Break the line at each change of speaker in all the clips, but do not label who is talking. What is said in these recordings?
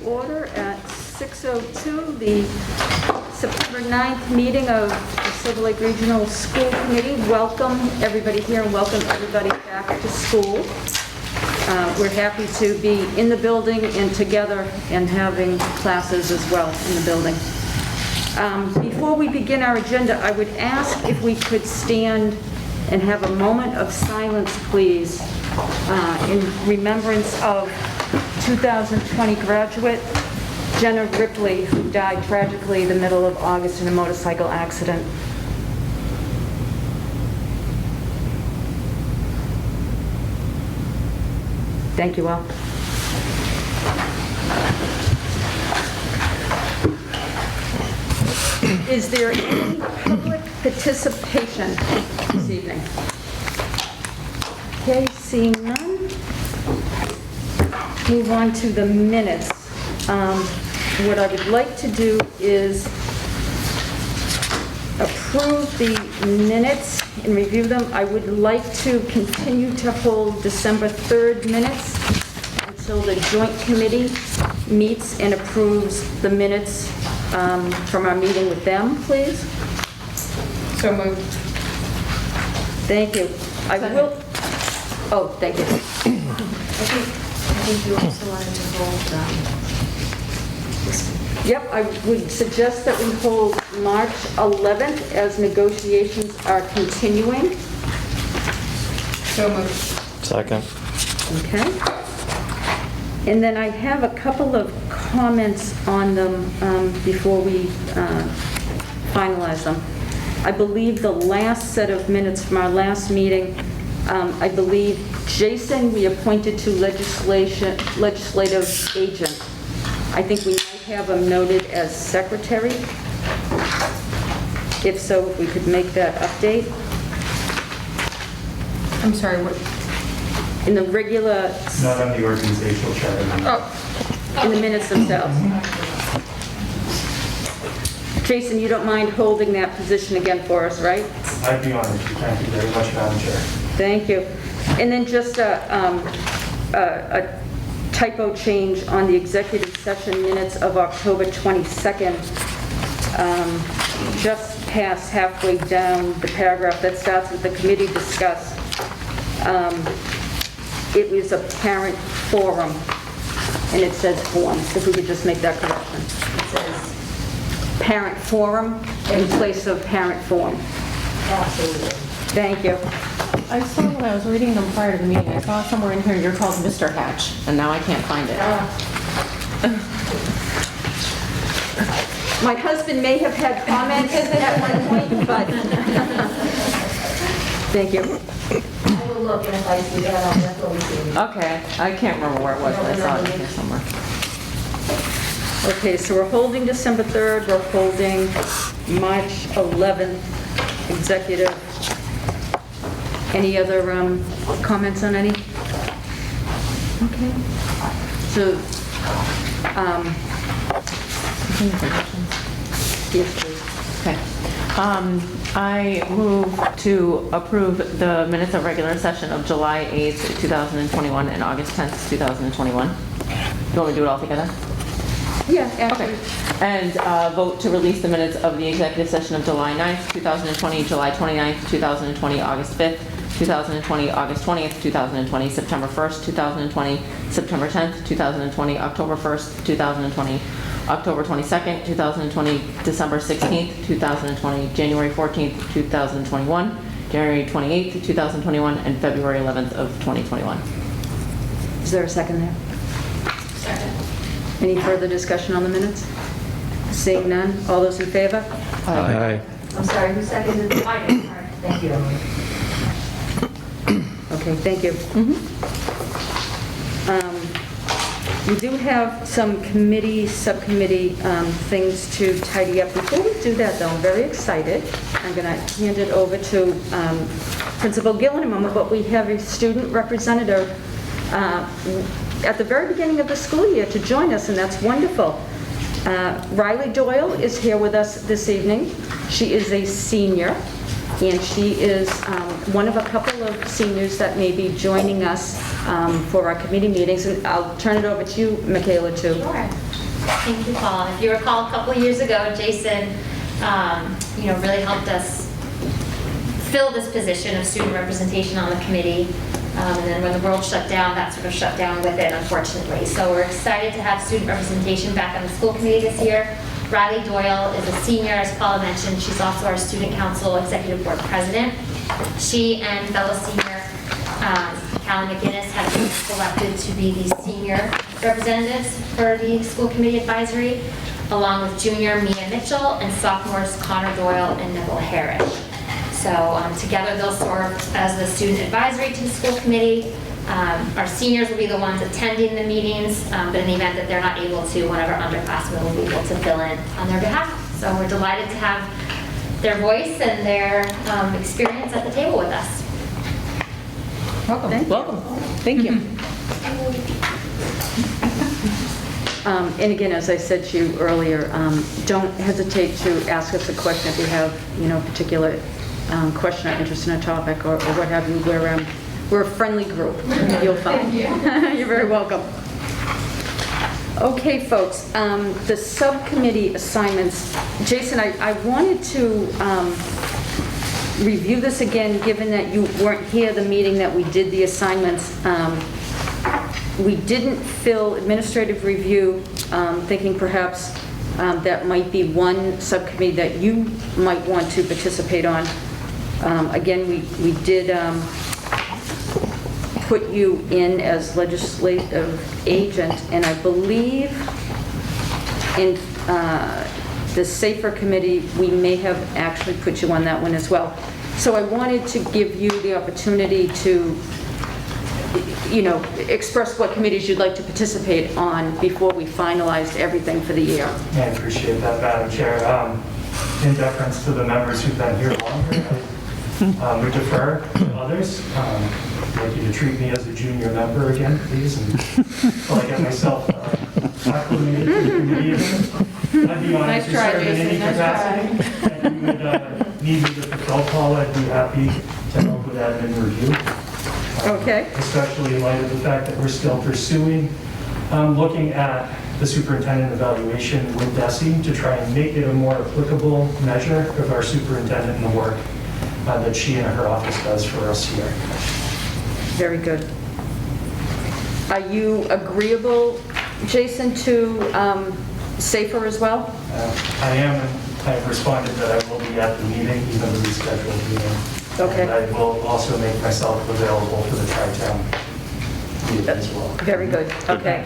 order at 6:02, the September 9th meeting of the Silver Lake Regional School Committee. Welcome everybody here and welcome everybody back to school. We're happy to be in the building and together and having classes as well in the building. Before we begin our agenda, I would ask if we could stand and have a moment of silence, please, in remembrance of 2020 graduate Jenna Ripley, who died tragically in the middle of August in a motorcycle accident. Thank you all. Is there any public participation this evening? Okay, seeing none. Move on to the minutes. What I would like to do is approve the minutes and review them. I would like to continue to hold December 3rd minutes until the joint committee meets and approves the minutes from our meeting with them, please.
So moved.
Thank you. I will. Oh, thank you.
I think you also wanted to hold
Yep, I would suggest that we hold March 11th as negotiations are continuing.
So moved.
Second.
Okay. And then I have a couple of comments on them before we finalize them. I believe the last set of minutes from our last meeting, I believe Jason we appointed to legislative agent. I think we might have him noted as secretary. If so, if we could make that update.
I'm sorry, what?
In the regular,
Not on the organizational chart.
Oh,
in the minutes themselves. Jason, you don't mind holding that position again for us, right?
I'd be honored. Thank you very much, Madam Chair.
Thank you. And then just a typo change on the executive session minutes of October 22nd. Just past halfway down the paragraph that starts with the committee discussed. It was a parent forum, and it says forum. If we could just make that correction. It says parent forum in place of parent form.
Absolutely.
Thank you.
I saw when I was reading them prior to the meeting, I saw somewhere in here you're called Mr. Hatch, and now I can't find it.
My husband may have had comments at one point, but thank you.
I will look, and if I see that, I'll definitely see it.
Okay, I can't remember where it was, but I saw it in here somewhere.
Okay, so we're holding December 3rd, we're holding March 11th executive. Any other comments on any? Okay. So, yes, please.
Okay. I move to approve the minutes of regular session of July 8th, 2021 and August 10th, 2021. You want me to do it all together?
Yeah, actually.
Okay. And vote to release the minutes of the executive session of July 9th, 2020, July 29th, 2020, August 5th, 2020, August 20th, 2020, September 1st, 2020, September 10th, 2020, October 1st, 2020, October 22nd, 2020, December 16th, 2020, January 14th, 2021, January 28th, 2021, and February 11th of 2021.
Is there a second there?
Second.
Any further discussion on the minutes? Seeing none, all those in favor?
Aye.
I'm sorry, who seconded? I did. All right, thank you, Emily.
Okay, thank you. We do have some committee, subcommittee things to tidy up. Before we do that, though, I'm very excited. I'm going to hand it over to Principal Gill in a moment, but we have a student representative at the very beginning of the school year to join us, and that's wonderful. Riley Doyle is here with us this evening. She is a senior. and she is one of a couple of seniors that may be joining us for our committee meetings. And I'll turn it over to you, Michaela, too.
Sure. Thank you, Paul. If you recall, a couple of years ago, Jason, really helped us fill this position of student representation on the committee. And then when the world shut down, that sort of shut down with it, unfortunately. So we're excited to have student representation back on the school committee this year. Riley Doyle is a senior, as Paula mentioned. She's also our student council executive board president. She and fellow senior Callie McGinnis have been selected to be the senior representatives for the school committee advisory, along with junior Mia Mitchell and sophomores Connor Doyle and Nicole Harris. So together they'll serve as the student advisory to the school committee. Our seniors will be the ones attending the meetings, but in the event that they're not able to, one of our underclassmen will be able to fill in on their behalf. So we're delighted to have their voice and their experience at the table with us.
Welcome.
Welcome. Thank you.
And again, as I said to you earlier, don't hesitate to ask us a question if you have, a particular question or interest in a topic or what have you. We're a friendly group, you'll find. You're very welcome. Okay, folks, the subcommittee assignments. Jason, I wanted to review this again, given that you weren't here the meeting that we did the assignments. We didn't fill administrative review, thinking perhaps that might be one subcommittee that you might want to participate on. Again, we did put you in as legislative agent, and I believe in the SAFER committee, we may have actually put you on that one as well. So I wanted to give you the opportunity to, express what committees you'd like to participate on before we finalized everything for the year.
I appreciate that, Madam Chair. In deference to the members who've been here longer, I would defer to others. I'd like you to treat me as a junior member again, please, until I get myself acclimated to the committee. I'd be honored
Nice
to
try,
serve in any
Jason. Nice
capacity. If you would need me to fulfill, Paula, I'd be happy to help with admin review.
Okay.
Especially in light of the fact that we're still pursuing, looking at the superintendent evaluation with DESE to try and make it a more applicable measure of our superintendent and the work that she and her office does for us here.
Very good. Are you agreeable, Jason, to SAFER as well?
I am, and I have responded that I will be at the meeting, even the rescheduled meeting.
Okay.
And I will also make myself available for the Tri-Town meeting as well.
Very good, okay.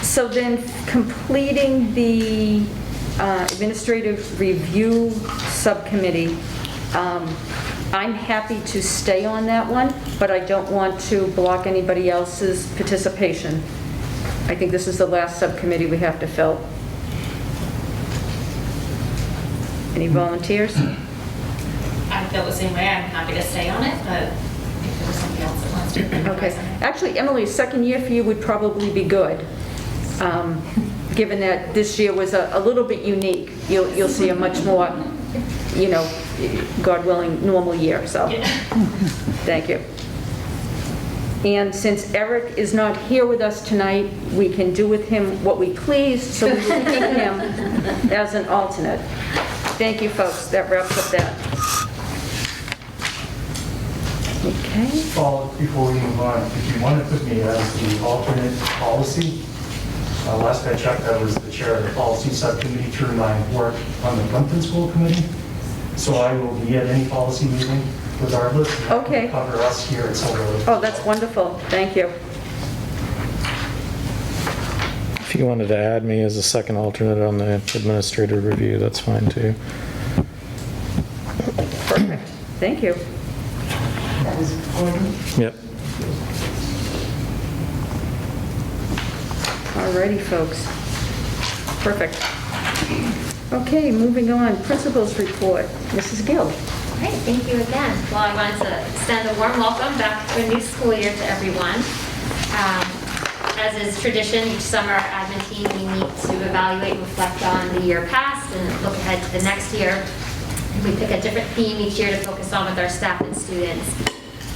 So then, completing the administrative review subcommittee, I'm happy to stay on that one, but I don't want to block anybody else's participation. I think this is the last subcommittee we have to fill. Any volunteers?
I feel the same way. I'm happy to stay on it, but if there's somebody else that wants to.
Okay. Actually, Emily, second year for you would probably be good, given that this year was a little bit unique. You'll see a much more, God willing, normal year, so.
Yeah.
Thank you. And since Eric is not here with us tonight, we can do with him what we please, so we will keep him as an alternate. Thank you, folks. That wraps up that. Okay.
Paul, before we move on, if you want to put me as the alternate policy, last I checked, I was the chair of the policy subcommittee through my work on the Plimpton School Committee. So I will be at any policy meeting regardless.
Okay.
Cover us here at Silver Lake.
Oh, that's wonderful. Thank you.
If you wanted to add me as a second alternate on the administrative review, that's fine too.
Perfect. Thank you.
Yep.
Alrighty, folks. Perfect. Okay, moving on. Principals report. Mrs. Gill.
Great, thank you again. Well, I wanted to extend a warm welcome back to a new school year to everyone. As is tradition, each summer our admin team, we meet to evaluate and reflect on the year past and look ahead to the next year. We pick a different theme each year to focus on with our staff and students.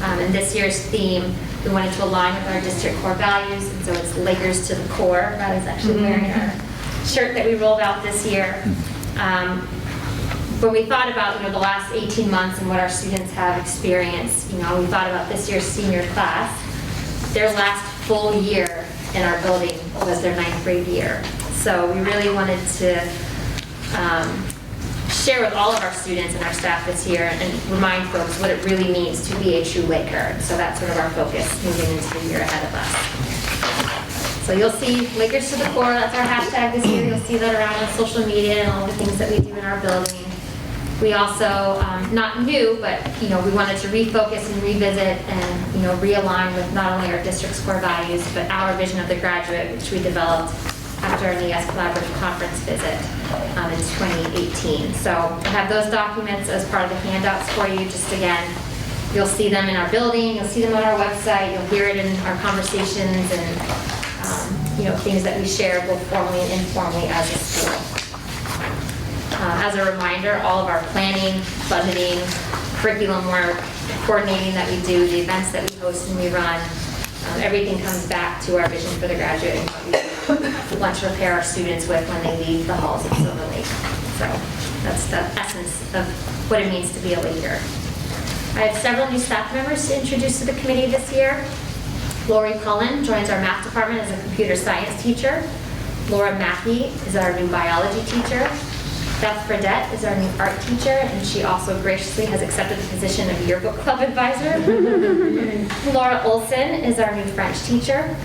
And this year's theme, we wanted to align with our district core values, and so it's Lakers to the core. Riley's actually wearing our shirt that we rolled out this year. When we thought about, the last 18 months and what our students have experienced, we thought about this year's senior class. Their last full year in our building was their 9th grade year. So we really wanted to share with all of our students and our staff this year and remind folks what it really means to be a true Laker. So that's sort of our focus moving into the year ahead of us. So you'll see Lakers to the core, that's our hashtag this year. You'll see that around on social media and all the things that we do in our building. We also, not new, but we wanted to refocus and revisit and realign with not only our district's core values, but our vision of the graduate, which we developed after our NES Collaborative Conference visit in 2018. So I have those documents as part of the handouts for you. Just again, you'll see them in our building, you'll see them on our website, you'll hear it in our conversations and things that we share both formally and informally as a school. As a reminder, all of our planning, budgeting, curriculum work, coordinating that we do, the events that we host and we run, everything comes back to our vision for the graduate and what we want to prepare our students with when they leave the halls of Silver Lake. So that's the essence of what it means to be a Laker. I have several new staff members to introduce to the committee this year. Lori Cullen joins our math department as a computer science teacher. Laura Mackey is our new biology teacher. Beth Fredette is our new art teacher, and she also graciously has accepted the position of yearbook club advisor. Laura Olson is our new French teacher.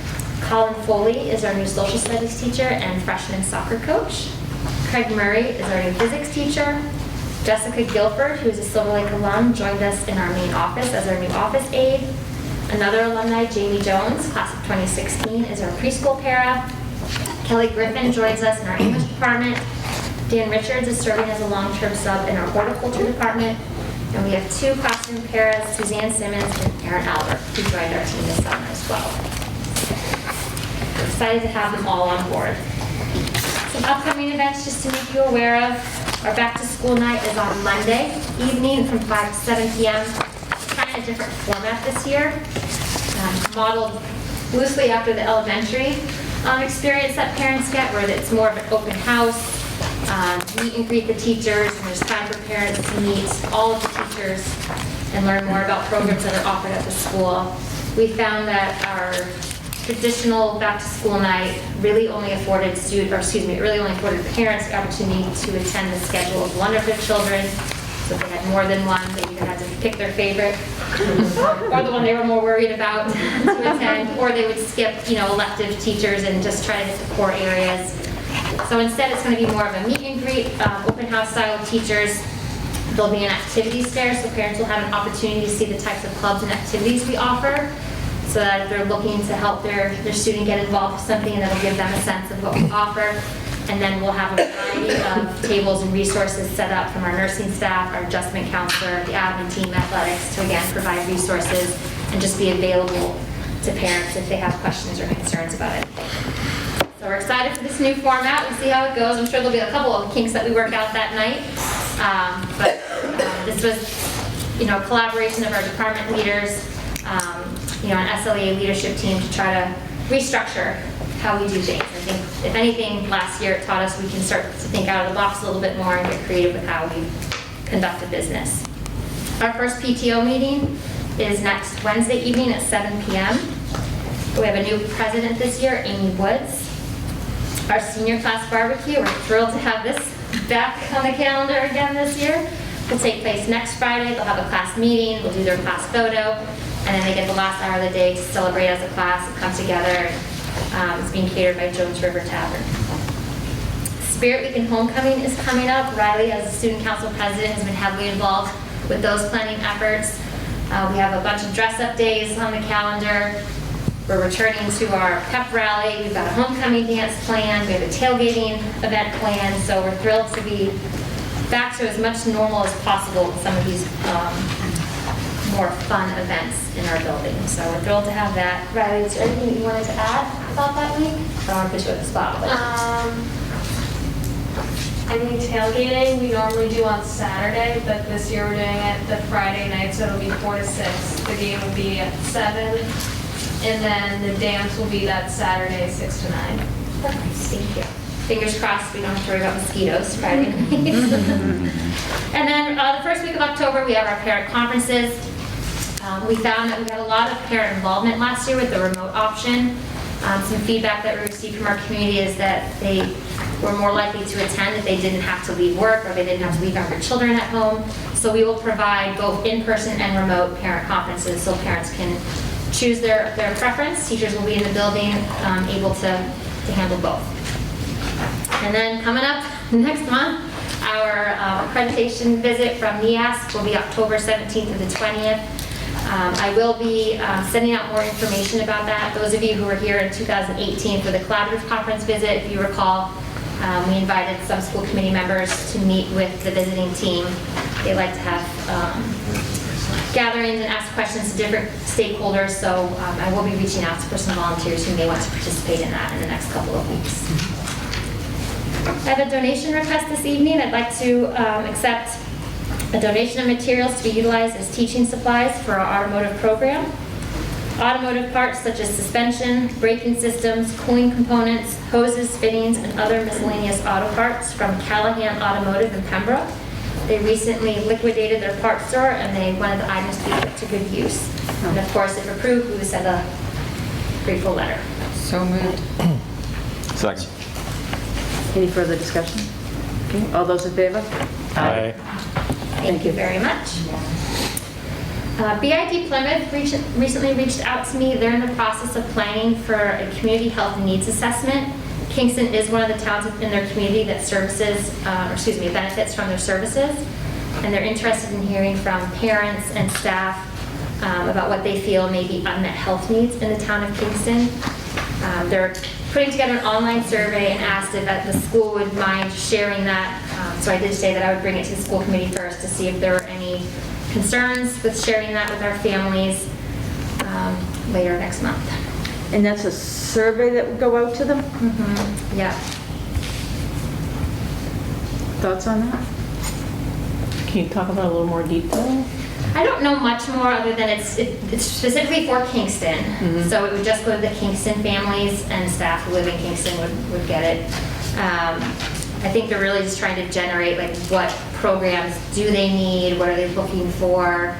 Colin Foley is our new social studies teacher and freshman soccer coach. Craig Murray is our new physics teacher. Jessica Guilford, who is a Silver Lake alum, joined us in our main office as our new office aide. Another alumni, Jamie Jones, class of 2016, is our preschool para. Kelly Griffin joins us in our English department. Dan Richards is serving as a long-term sub in our horticulture department. And we have 2 classroom paras, Suzanne Simmons and Erin Albert, who joined our team this summer as well. We're excited to have them all on board. Some upcoming events just to make you aware of. Our back to school night is on Monday evening from 5 to 7 p.m. We're trying a different format this year, modeled loosely after the elementary experience that parents get, where it's more of an open house, meet and greet the teachers, and there's time for parents to meet all of the teachers and learn more about programs that are offered at the school. We found that our traditional back to school night really only afforded parents the opportunity to attend the schedule of one of their children. So if they had more than one, they either had to pick their favorite or the one they were more worried about to attend, or they would skip, elective teachers and just try to hit the core areas. So instead, it's going to be more of a meet and greet, open house style of teachers. There'll be an activities fair, so parents will have an opportunity to see the types of clubs and activities we offer, so that if they're looking to help their student get involved with something, and that'll give them a sense of what we offer. And then we'll have a variety of tables and resources set up from our nursing staff, our adjustment counselor, the admin team, athletics, to again provide resources and just be available to parents if they have questions or concerns about it. So we're excited for this new format. We'll see how it goes. I'm sure there'll be a couple of kinks that we work out that night. This was, collaboration of our department leaders, an SLEA leadership team to try to restructure how we do things. I think, if anything, last year it taught us we can start to think out of the box a little bit more and get creative with how we conduct a business. Our first PTO meeting is next Wednesday evening at 7 p.m. We have a new president this year, Amy Woods. Our senior class barbecue, we're thrilled to have this back on the calendar again this year. Will take place next Friday. They'll have a class meeting, we'll do their class photo, and then they get the last hour of the day to celebrate as a class and come together. It's being catered by Jones River Tavern. Spirit Week and Homecoming is coming up. Riley, as the student council president, has been heavily involved with those planning efforts. We have a bunch of dress-up days on the calendar. We're returning to our pep rally. We've got a homecoming dance planned. We have a tailgating event planned. So we're thrilled to be back to as much normal as possible with some of these more fun events in our building. So we're thrilled to have that. Riley, is there anything that you wanted to add about that week? I don't want to put you at the spot, but
Any tailgating, we normally do on Saturday, but this year we're doing it the Friday night, so it'll be 4 to 6. The game will be at 7, and then the dance will be that Saturday, 6 to 9.
Nice, thank you. Fingers crossed, we don't have to worry about mosquitoes Friday night. And then the first week of October, we have our parent conferences. We found that we had a lot of parent involvement last year with the remote option. Some feedback that we received from our community is that they were more likely to attend if they didn't have to leave work or they didn't have to leave younger children at home. So we will provide both in-person and remote parent conferences so parents can choose their preference. Teachers will be in the building, able to handle both. And then coming up next month, our accreditation visit from NEASC will be October 17th to the 20th. I will be sending out more information about that. Those of you who were here in 2018 for the collaborative conference visit, if you recall, we invited some school committee members to meet with the visiting team. They like to have gatherings and ask questions to different stakeholders, so I will be reaching out for some volunteers who may want to participate in that in the next couple of weeks. I have a donation request this evening. I'd like to accept a donation of materials to be utilized as teaching supplies for our automotive program. Automotive parts such as suspension, braking systems, cooling components, hoses, fittings, and other miscellaneous auto parts from Callahan Automotive in Pembroke. They recently liquidated their parts store and they wanted the items to be put to good use. And of course, if approved, we would send a grateful letter.
So moved.
Second.
Any further discussion? Okay, all those in favor?
Aye.
Thank you very much. BID Plymouth recently reached out to me. They're in the process of planning for a community health needs assessment. Kingston is one of the towns in their community that benefits from their services. And they're interested in hearing from parents and staff about what they feel may be unmet health needs in the town of Kingston. They're putting together an online survey and asked if the school would mind sharing that. So I did say that I would bring it to the school committee first to see if there were any concerns with sharing that with our families later next month.
And that's a survey that would go out to them?
Mm-hmm. Yeah.
Thoughts on that?
Can you talk about a little more detail?
I don't know much more other than it's specifically for Kingston.
Mm-hmm.
So it would just go to the Kingston families and staff who live in Kingston would get it. I think they're really just trying to generate like what programs do they need, what are they looking for,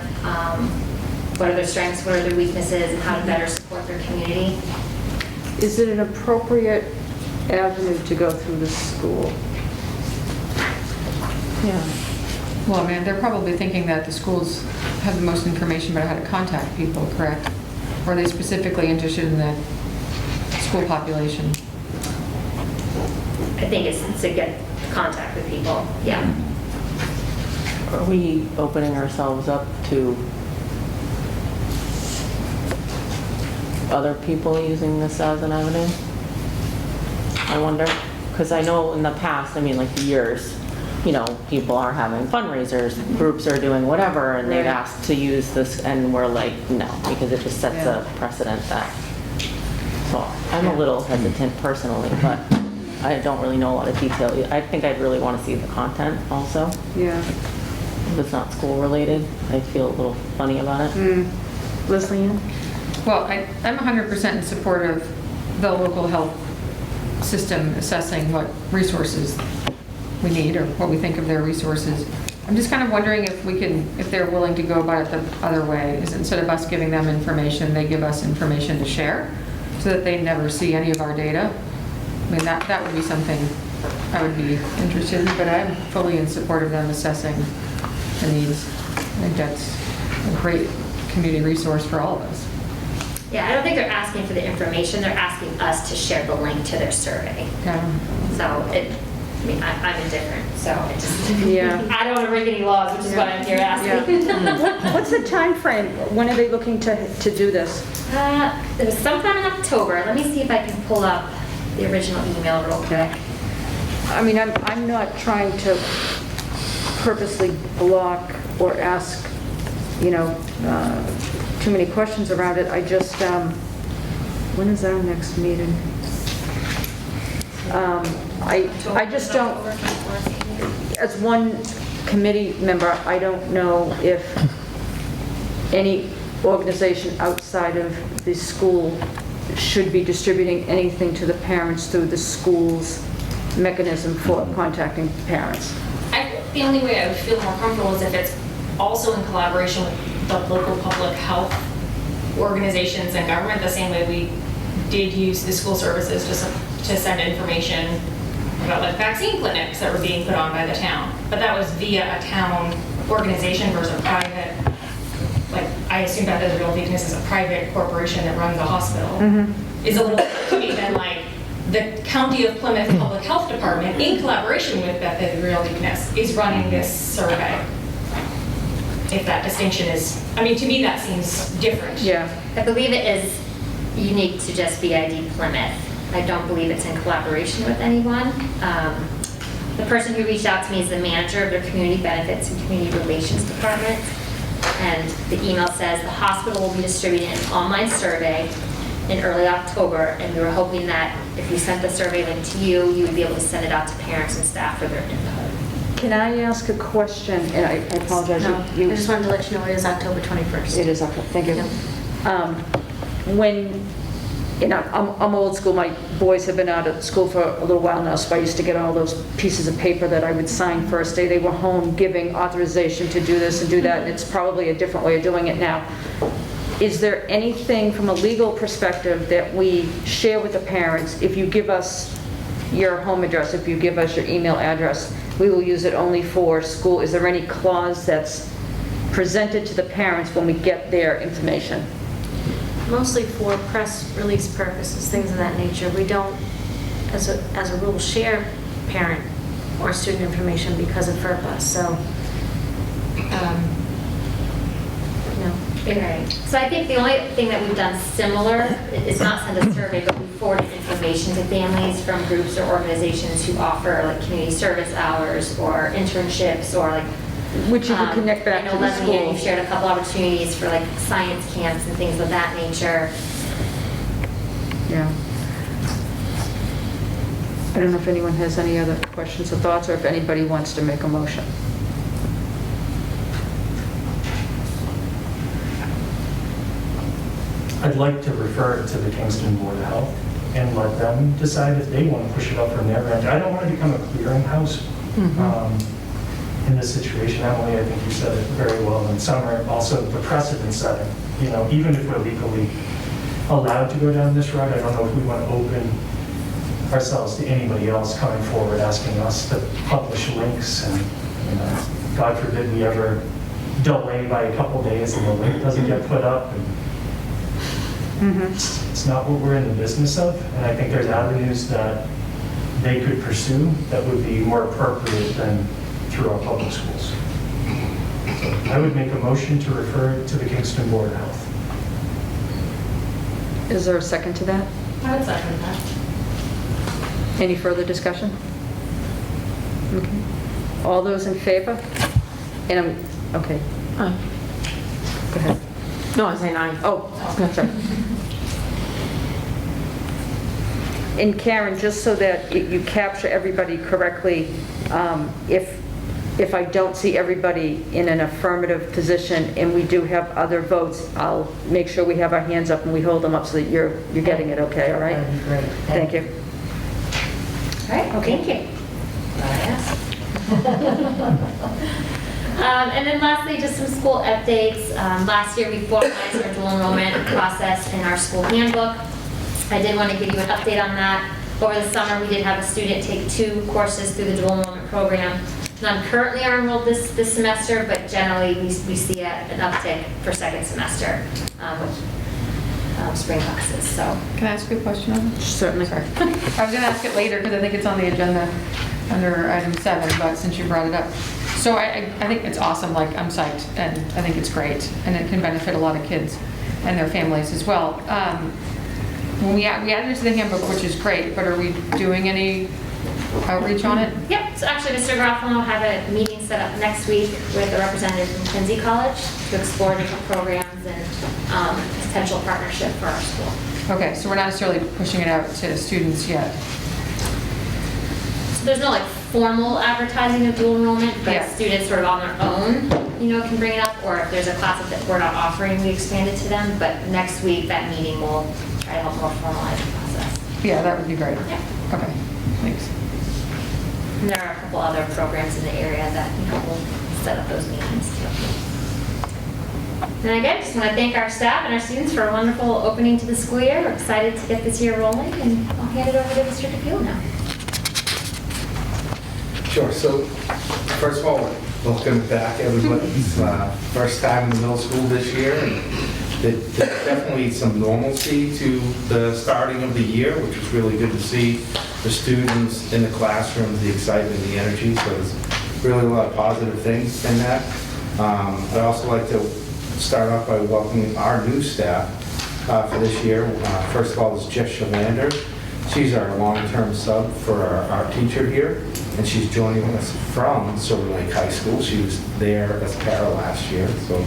what are their strengths, what are their weaknesses, and how to better support their community.
Is it an appropriate avenue to go through the school?
Yeah.
Well, I mean, they're probably thinking that the schools have the most information about how to contact people, correct? Or are they specifically interested in the school population?
I think it's to get contact with people, yeah.
Are we opening ourselves up to other people using this as an avenue? I wonder, because I know in the past, I mean, like years, you know, people are having fundraisers, groups are doing whatever, and they've asked to use this, and we're like, no, because it just sets a precedent that, so I'm a little hesitant personally, but I don't really know a lot of detail. I think I'd really want to see the content also.
Yeah.
If it's not school related, I feel a little funny about it.
Leslie Ann?
Well, I'm 100% in support of the local health system assessing what resources we need or what we think of their resources. I'm just kind of wondering if they're willing to go about it the other way, is instead of us giving them information, they give us information to share so that they never see any of our data. I mean, that would be something I would be interested in, but I'm fully in support of them assessing the needs. I think that's a great community resource for all of us.
Yeah, I don't think they're asking for the information, they're asking us to share the link to their survey. So I'm indifferent, so it just, I don't want to break any laws, which is what I'm here asking.
What's the time frame? When are they looking to do this?
It was sometime in October. Let me see if I can pull up the original email real quick.
I mean, I'm not trying to purposely block or ask, you know, too many questions around it. I just, when is our next meeting? I just don't, as one committee member, I don't know if any organization outside of the school should be distributing anything to the parents through the school's mechanism for contacting parents.
I think the only way I would feel more comfortable is if it's also in collaboration with the local public health organizations and government, the same way we did use the school services to send information about like vaccine clinics that were being put on by the town. But that was via a town organization versus a private, like I assume that is Real Weakness is a private corporation that runs a hospital, is a little different to me than like the County of Plymouth Public Health Department in collaboration with Beth Real Weakness is running this survey. If that distinction is, I mean, to me that seems different.
Yeah.
I believe it is unique to just BID Plymouth. I don't believe it's in collaboration with anyone. The person who reached out to me is the manager of their Community Benefits and Community Relations Department. And the email says the hospital will be distributing an online survey in early October, and we were hoping that if we sent the survey link to you, you would be able to send it out to parents and staff for their input.
Can I ask a question? And I apologize.
No, I just wanted to let you know it is October 21st.
It is okay, thank you. When, you know, I'm old school, my boys have been out of school for a little while now, so I used to get all those pieces of paper that I would sign first day they were home, giving authorization to do this and do that, and it's probably a different way of doing it now. Is there anything from a legal perspective that we share with the parents? If you give us your home address, if you give us your email address, we will use it only for school. Is there any clause that's presented to the parents when we get their information?
Mostly for press release purposes, things of that nature. We don't, as a rule, share parent or student information because of FERPA, so, no.
Right. So I think the only thing that we've done similar is not send a survey, but we forwarded information to families from groups or organizations who offer like community service hours or internships or like
Which you can connect back
I
to
know
the
Leslie,
school.
you've shared a couple opportunities for like science camps and things of that nature.
Yeah. I don't know if anyone has any other questions or thoughts, or if anybody wants to make a motion.
I'd like to refer it to the Kingston Board of Health and let them decide if they want to push it up from their end. I don't want to become a clearinghouse in this situation. Emily, I think you said it very well in summer. Also, the precedent setting. You know, even if we're legally allowed to go down this route, I don't know if we want to open ourselves to anybody else coming forward asking us to publish links, and you know, God forbid we ever delay by a couple days and the link doesn't get put up. And it's not what we're in the business of, and I think there's avenues that they could pursue that would be more appropriate than through our public schools. So I would make a motion to refer it to the Kingston Board of Health.
Is there a second to that?
I would second that.
Any further discussion? Okay. All those in favor? And okay,
Aye.
go ahead.
No, I say aye.
Oh, sorry. And Karen, just so that you capture everybody correctly, if I don't see everybody in an affirmative position and we do have other votes, I'll make sure we have our hands up and we hold them up so that you're getting it okay, all right?
That'd be great.
Thank you.
All right, thank you. And then lastly, just some school updates. Last year, we formalized our dual enrollment process in our school handbook. I did want to give you an update on that. Over the summer, we did have a student take 2 courses through the dual enrollment program. None currently are enrolled this semester, but generally we see an uptick for second semester with spring classes. So,
Can I ask you a question on that?
Certainly.
Sorry. I was going to ask it later because I think it's on the agenda under item 7, but since you brought it up. So I think it's awesome, like I'm psyched, and I think it's great, and it can benefit a lot of kids and their families as well. When we added it to the handbook, which is great, but are we doing any outreach on it?
yep. So actually, Mr. Garofalo will have a meeting set up next week with a representative from Quincy College to explore different programs and potential partnership for our school.
Okay, so we're not necessarily pushing it out to students yet.
there's no like formal advertising of dual enrollment, but
Yeah.
students sort of on their own, can bring it up, or if there's a class that we're not offering, we expand it to them. But next week, that meeting will try to help more formalize the process.
Yeah, that would be great.
Yeah.
Okay, thanks.
And there are a couple other programs in the area that, will set up those meetings too. And again, just want to thank our staff and our students for a wonderful opening to the school year. We're excited to get this year rolling, and I'll hand it over to Mr. DePiel now.
Sure. So, first of all, welcome back, everybody. It's first time in the middle school this year. And there's definitely some normalcy to the starting of the year, which was really good to see the students in the classrooms, the excitement, the energy. So there's really a lot of positive things in that. I'd also like to start off by welcoming our new staff for this year. First of all is Jess Shalander. She's our long-term sub for our teacher here, and she's joining us from Silver Lake High School. She was there as a para last year, so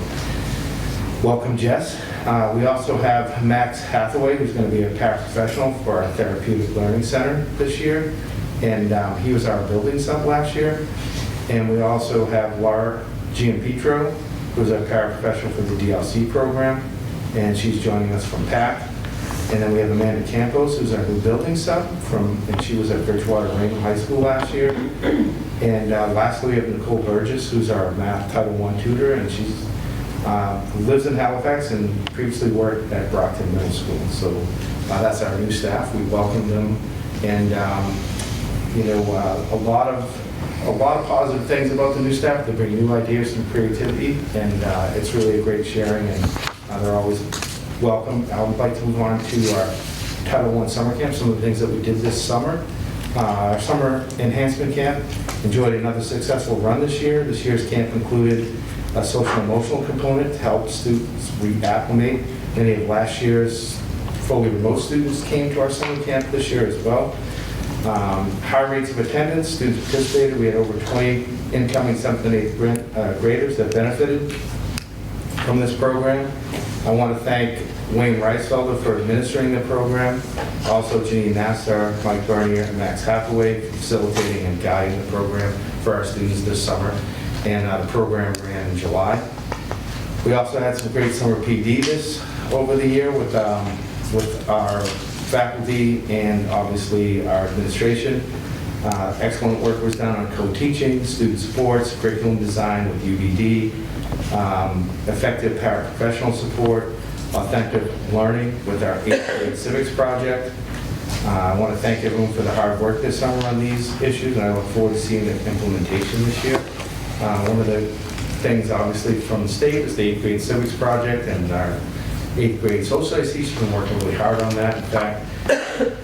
welcome, Jess. We also have Max Hathaway, who's going to be a paraprofessional for our Therapeutic Learning Center this year, and he was our building sub last year. And we also have Laura Gianpietro, who's a paraprofessional for the DLC program, and she's joining us from PAC. And then we have Amanda Campos, who's our new building sub, and she was at Bridgewater Rainbow High School last year. And lastly, we have Nicole Burgess, who's our math Title I tutor, and she lives in Halifax and previously worked at Brockton Middle School. So that's our new staff. We welcome them, and a lot of positive things about the new staff. They bring new ideas and creativity, and it's really a great sharing, and they're always welcome. I would like to move on to our Title I summer camp, some of the things that we did this summer. Our summer enhancement camp enjoyed another successful run this year. This year's camp included a social emotional component to help students reacclimate. Many of last year's fully remote students came to our summer camp this year as well. High rates of attendance, students participated. We had over 20 incoming 7th and 8th graders that benefited from this program. I want to thank Wayne Reisfelder for administering the program, also Janine Nassar, Mike Bernier, and Max Hathaway for facilitating and guiding the program for our students this summer. And the program ran in July. We also had some great summer PD over the year with our faculty and obviously our administration. Excellent work was done on co-teaching, student sports, curriculum design with UBD, effective paraprofessional support, authentic learning with our 8th grade civics project. I want to thank everyone for the hard work this summer on these issues, and I look forward to seeing the implementation this year. One of the things obviously from the state is the 8th grade civics project, and our 8th grade social studies teachers have been working really hard on that. In fact,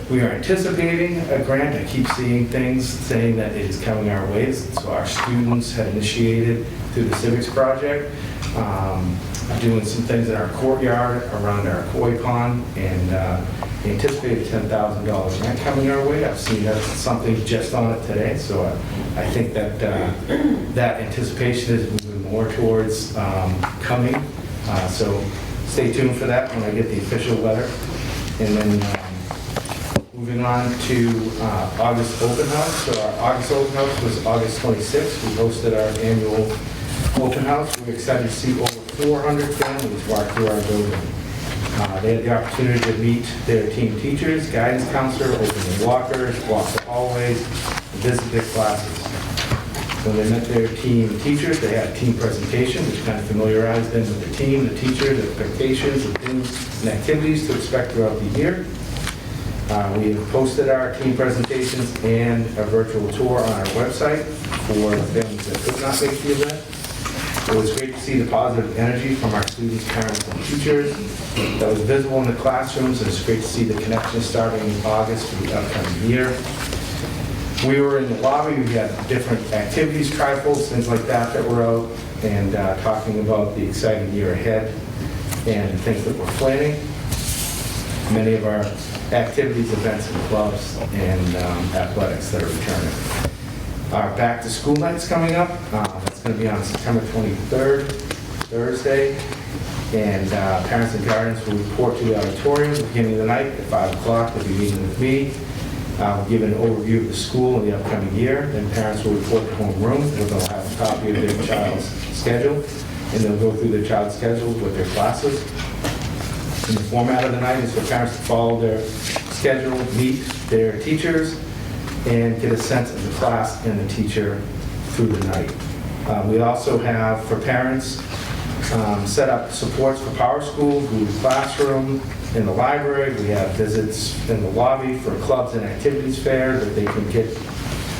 we are anticipating a grant. I keep seeing things saying that it is coming our way. So our students have initiated through the civics project, doing some things in our courtyard around our koi pond, and anticipated $10,000 grant coming our way. I've seen something just on it today, so I think that that anticipation is moving more towards coming. So stay tuned for that when I get the official letter. And then moving on to August open house. So our August open house was August 26th. We hosted our annual open house. We're excited to see over 400 families walk through our building. They had the opportunity to meet their team teachers, guidance counselor, open their lockers, walk the hallways, and visit their classes. When they met their team teachers, they had a team presentation, which kind of familiarized them with the team, the teachers, expectations, and things and activities to expect throughout the year. We have posted our team presentations and a virtual tour on our website for families that could not make the event. It was great to see the positive energy from our students, parents, and teachers that was visible in the classrooms, and it's great to see the connection starting in August for the upcoming year. We were in the lobby. We had different activities, trifles, things like that were out, and talking about the exciting year ahead and things that we're planning. Many of our activities, events, and clubs, and athletics that are returning. Our back to school night's coming up. That's going to be on September 23rd, Thursday. And parents and guardians will report to the auditorium at the beginning of the night at 5 o'clock. They'll be meeting with me. We'll give an overview of the school in the upcoming year, then parents will report to homeroom. They'll have a copy of their child's schedule, and they'll go through their child's schedule with their classes. And the format of the night is for parents to follow their schedule, meet their teachers, and get a sense of the class and the teacher through the night. We also have, for parents, set up supports for Power School, Google Classroom, in the library. We have visits in the lobby for clubs and activities fair that they can get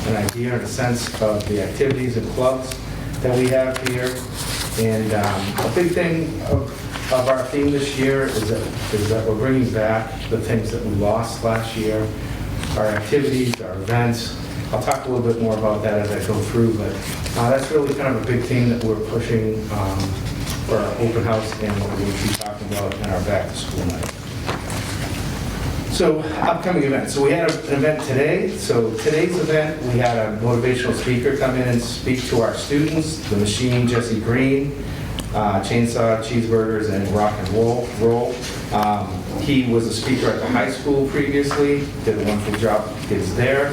an idea and a sense of the activities and clubs that we have here. And a big thing of our theme this year is that we're bringing back the things that we lost last year, our activities, our events. I'll talk a little bit more about that as I go through, but that's really kind of a big theme that we're pushing for our open house and what we'll be talking about in our back to school night. So, upcoming events. So we had an event today. So today's event, we had a motivational speaker come in and speak to our students. The Machine, Jesse Green, Chainsaw, Cheeseburgers, and Rock and Roll. He was a speaker at the high school previously, did a wonderful job with kids there,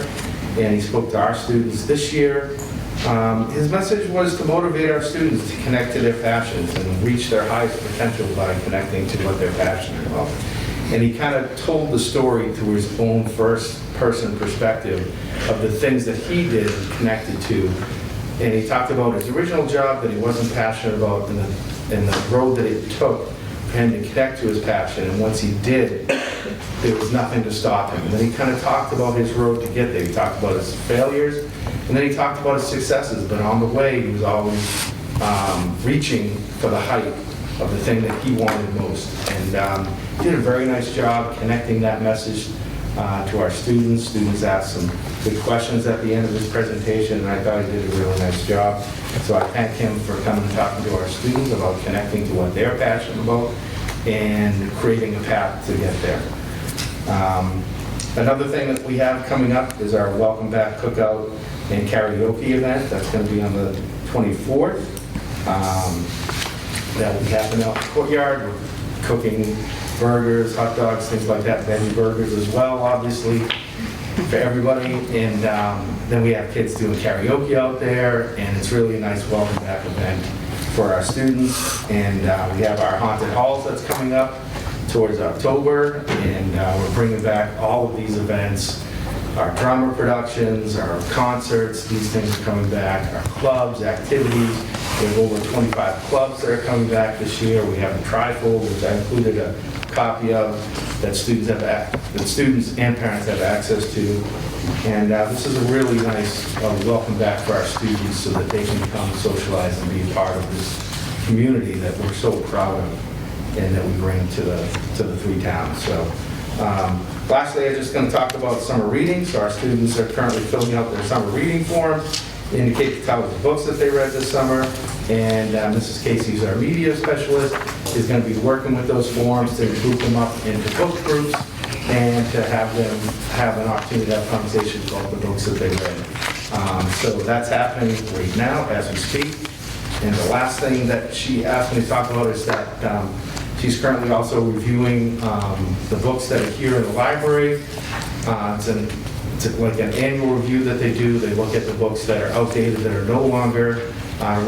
and he spoke to our students this year. His message was to motivate our students to connect to their passions and reach their highest potential by connecting to what they're passionate about. And he kind of told the story through his own first-person perspective of the things that he did and connected to. And he talked about his original job that he wasn't passionate about and the road that it took for him to connect to his passion. And once he did, there was nothing to stop him. And then he kind of talked about his road to get there. He talked about his failures, and then he talked about his successes. But on the way, he was always reaching for the height of the thing that he wanted most. And he did a very nice job connecting that message to our students. Students asked some good questions at the end of his presentation, and I thought he did a really nice job. So I thank him for coming and talking to our students about connecting to what they're passionate about and creating a path to get there. Another thing that we have coming up is our Welcome Back Cookout and Karaoke event. That's going to be on the 24th. That will be happening out in the courtyard. We're cooking burgers, hot dogs, things like that, veggie burgers as well, obviously, for everybody. And then we have kids doing karaoke out there, and it's really a nice welcome back event for our students. And we have our haunted halls that's coming up towards October, and we're bringing back all of these events, our drama productions, our concerts, these things are coming back, our clubs, activities. We have over 25 clubs that are coming back this year. We have a trifold, which I included a copy of, that students and parents have access to. And this is a really nice welcome back for our students so that they can come socialize and be a part of this community that we're so proud of and that we bring to the three towns. So lastly, I'm just going to talk about summer reading. So our students are currently filling out their summer reading forms, indicate the titles of books that they read this summer. And Mrs. Casey, who's our media specialist, is going to be working with those forms to group them up into book groups and to have them have an opportunity to have conversations about the books that they read. So that's happening right now as we speak. And the last thing that she asked me to talk about is that she's currently also reviewing the books that are here in the library. It's like an annual review that they do. They look at the books that are outdated, that are no longer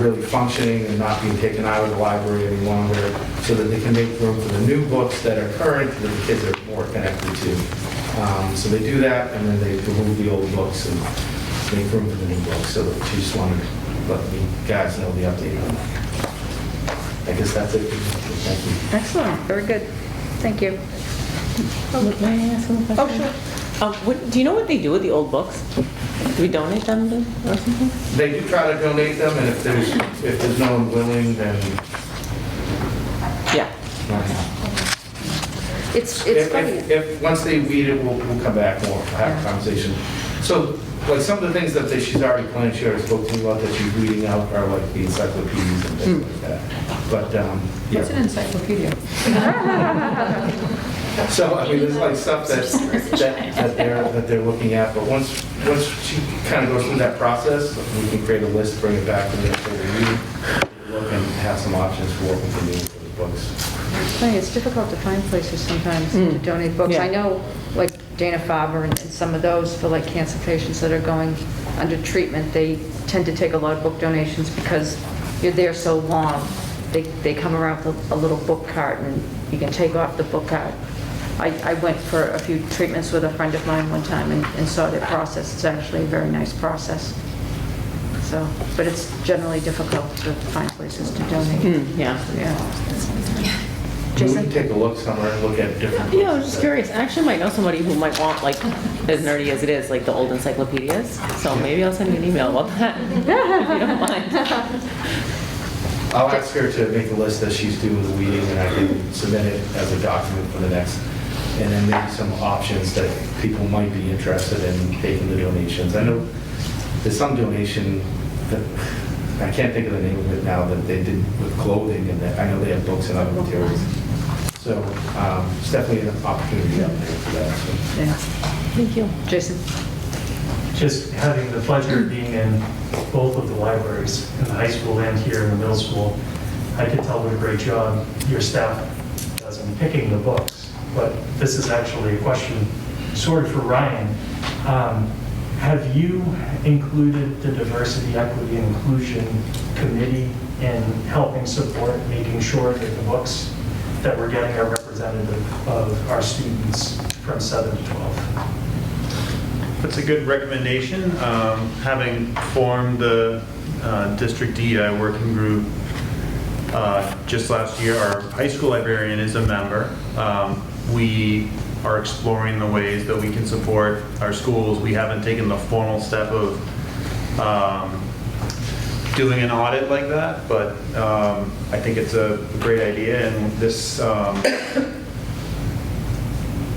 really functioning and not being taken out of the library any longer, so that they can make room for the new books that are current that the kids are more connected to. So they do that, and then they remove the old books and make room for the new books. So she just wanted to let me guys know the update on that. I guess that's it. Thank you.
Excellent, very good. Thank you.
May I ask them a question?
Oh, sure.
Do you know what they do with the old books? Do we donate them to, or something?
They do try to donate them, and if there's no one willing, then
Yeah.
It's funny.
if once they read it, we'll come back more, have a conversation. So, like some of the things that she's already planned, she already spoke to me about that she's reading out are like the encyclopedias and things like that. But
What's an encyclopedia?
So I mean, there's like stuff that they're looking at. But once she kind of goes through that process, we can create a list, bring it back to them for review, look and have some options for what we can do for the books.
It's funny, it's difficult to find places sometimes to donate books.
Yeah.
I know, like Dana-Farber and some of those for like cancer patients that are going under treatment, they tend to take a lot of book donations because you're there so long. They come around with a little book cart and you can take off the book cart. I went for a few treatments with a friend of mine one time and saw their process. It's actually a very nice process. So, but it's generally difficult to find places to donate.
Yeah.
Yeah.
We
Jason?
can take a look somewhere and look at different.
Yeah, I was just curious. I actually might know somebody who might want, like, as nerdy as it is, like the old encyclopedias. So maybe I'll send you an email about that, if you don't mind.
I'll ask her to make a list as she's doing the weeding, and I can submit it as a document for the next, and then maybe some options that people might be interested in taking the donations. I know there's some donation that, I can't think of the name of it now, that they did with clothing, and I know they have books and other materials. So it's definitely an opportunity out there for that. So.
Yeah.
Thank you.
Jason?
Just having the pleasure of being in both of the libraries, in the high school and here in the middle school, I can tell what a great job your staff does in picking the books. But this is actually a question sort of for Ryan. Have you included the Diversity, Equity, and Inclusion Committee in helping support making sure that the books that we're getting are representative of our students from 7 to 12?
That's a good recommendation. Having formed the District DEI working group just last year, our high school librarian is a member. We are exploring the ways that we can support our schools. We haven't taken the formal step of doing an audit like that, but I think it's a great idea. And this,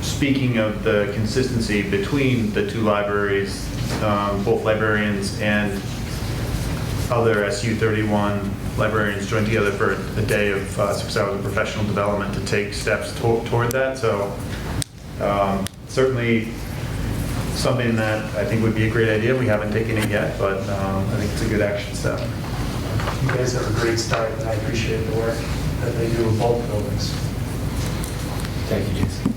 speaking of the consistency between the two libraries, both librarians and other SU31 librarians joined together for a day of 6 hours of professional development to take steps toward that. So certainly something that I think would be a great idea. We haven't taken it yet, but I think it's a good action step.
You guys have a great start, and I appreciate the work that they do in both buildings.
Thank you, Jason.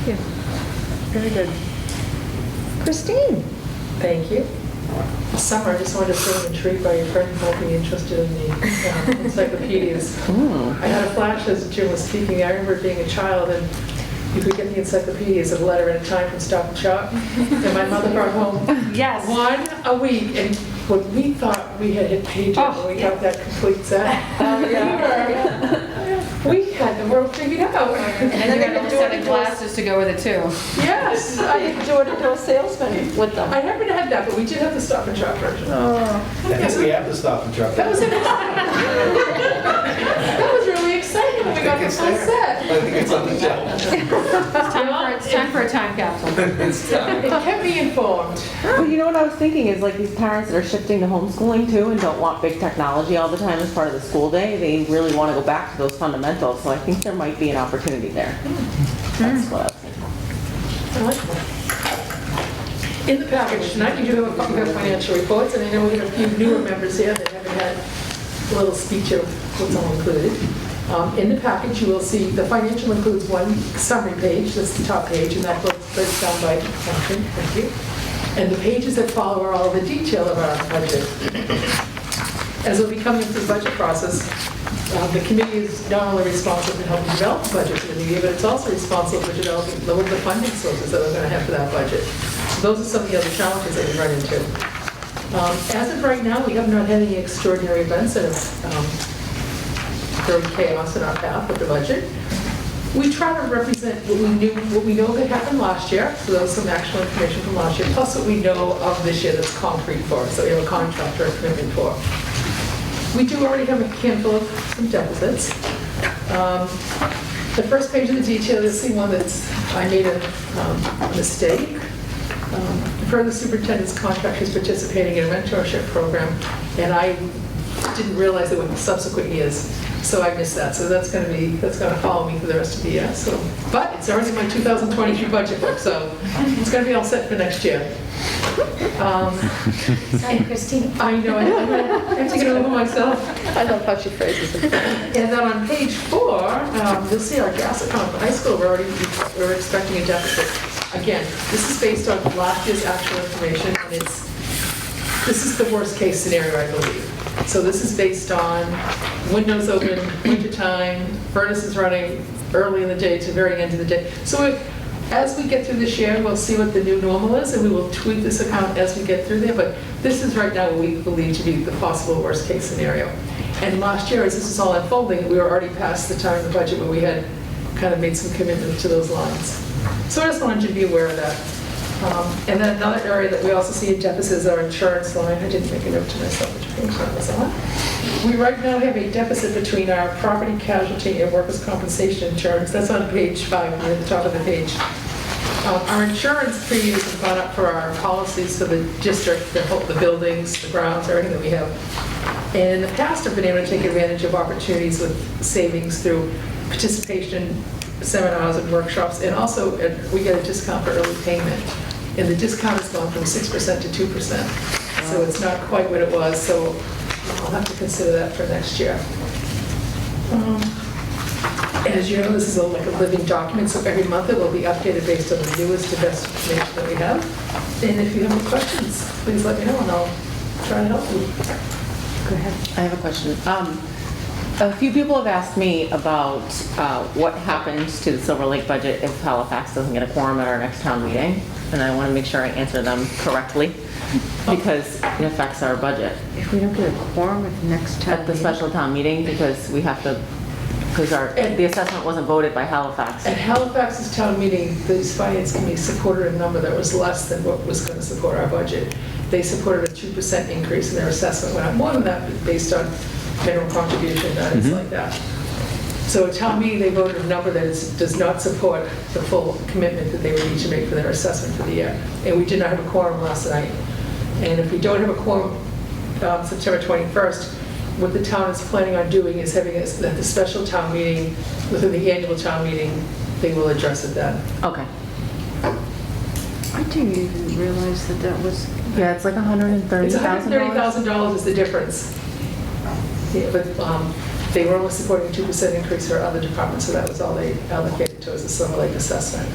Yeah. Very good. Christine?
Thank you. This summer, I just wanted to say I'm intrigued by your friend might be interested in the encyclopedias. I had a flash as Jim was speaking. I remember being a child and you could get the encyclopedias a letter at a time from Stop and Shop. And my mother brought home one a week. And when we thought we had hit page up, when we got that complete set, we had the world figured out.
And then you had a set of glasses to go with it too.
Yes, I didn't do it to a salesman with them. I haven't had that, but we did have the Stop and Shop version.
I think we have the Stop and Shop.
That was that was really exciting when we got the full set.
I think it's on the shelf.
It's time for a time capsule.
It kept me informed.
Well, you know what I was thinking is like these parents that are shifting to homeschooling too and don't want big technology all the time as part of the school day, they really want to go back to those fundamentals. So I think there might be an opportunity there. That's what I was thinking.
I like that. In the package tonight, you do have a copy of financial reports, and I know we have a few newer members here that haven't had a little speech of what's all included. In the package, you will see the financial includes one summary page, that's the top page, and that breaks down by function. Thank you. And the pages that follow are all the detail of our budget. As we'll be coming through the budget process, the committee is not only responsible for helping develop the budget for the new year, but it's also responsible for developing the funding sources that we're going to have for that budget. So those are some of the other challenges that we run into. As of right now, we have not had any extraordinary events that have thrown chaos in our path with the budget. We try to represent what we know that happened last year, so that was some actual information from last year, plus what we know of this year that's concrete for us, that we have a contract or a commitment for. We do already have a handful of some deficits. The first page of the detail, you'll see one that's, I made a mistake. Per the superintendent's contract, she's participating in a mentorship program, and I didn't realize it with subsequent years, so I missed that. So that's going to follow me for the rest of the year. So, but it's already in my 2023 budget book, so it's going to be all set for next year.
Sorry, Christine.
I know, I have to get over myself. I love how she phrases it. And then on page 4, you'll see our gas account for high school, we're expecting a deficit. Again, this is based on last year's actual information, and this is the worst case scenario, I believe. So this is based on windows open, winter time, furnaces running early in the day to very end of the day. So as we get through this year, we'll see what the new normal is, and we will tweak this account as we get through there. But this is right now what we believe to be the possible worst case scenario. And last year, as this is all unfolding, we were already past the time in the budget where we had kind of made some commitment to those lines. So I just wanted you to be aware of that. And then another area that we also see a deficit is our insurance line. I didn't make a note to myself which page that was on. We right now have a deficit between our property casualty and workers' compensation insurance. That's on page 5, near the top of the page. Our insurance premiums have gone up for our policies for the district, the buildings, the grounds, everything that we have. And in the past, I've been able to take advantage of opportunities with savings through participation, seminars and workshops, and also we get a discount for early payment. And the discount has gone from 6% to 2%. So it's not quite what it was, so I'll have to consider that for next year. As you know, this is like a living document, so every month it will be updated based on the newest and best information that we have. And if you have any questions, please let me know and I'll try to help you.
Go ahead. I have a question. A few people have asked me about what happens to the Silver Lake budget if Halifax doesn't get a quorum at our next town meeting. And I want to make sure I answer them correctly because it affects our budget.
If we don't get a quorum at the next town
At the special town meeting, because we have to, because the assessment wasn't voted by Halifax.
At Halifax's town meeting, the finance committee supported a number that was less than what was going to support our budget. They supported a 2% increase in their assessment, went up more than that based on minimum contribution, items like that. So at town meeting, they voted a number that does not support the full commitment that they would need to make for their assessment for the year. And we did not have a quorum last night. And if we don't have a quorum September 21st, what the town is planning on doing is having at the special town meeting, within the annual town meeting, they will address it then.
Okay.
I didn't even realize that was...
Yeah, it's like $130,000.
It's $130,000 is the difference. Yeah, but they were only supporting a 2% increase for other departments, so that was all they allocated towards the Silver Lake assessment.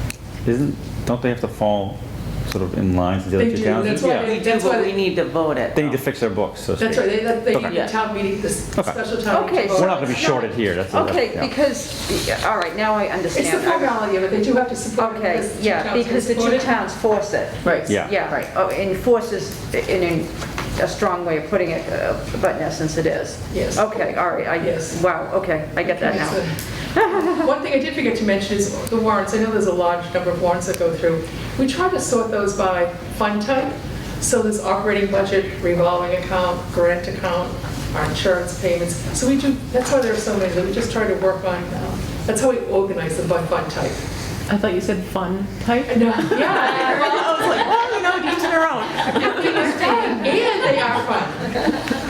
Don't they have to fall sort of in line to the other two towns?
That's why
We do, but we need to vote it.
They need to fix their books, so to
That's
speak.
right, they
Okay.
need the town meeting, the special town meeting.
Okay,
to vote.
We're not going to be shorted here. That's
Okay,
yeah.
because, all right, now I understand.
It's the formality of it, they do have to support it.
Okay, yeah, because the two towns force it.
Right.
Yeah.
Yeah, right. Oh, and force is in a strong way of putting it, but in essence it is.
Yes.
Okay, all right,
Yes.
wow, okay, I get that now.
One thing I did forget to mention is the warrants. I know there's a large number of warrants that go through. We try to sort those by fund type. So there's operating budget, revolving account, grant account, our insurance payments. So we do, that's why there are so many that we just try to work on. That's how we organize them by fund type.
I thought you said fun type.
No, yeah, well,
I was like, well, you know, each their own.
and they are fun.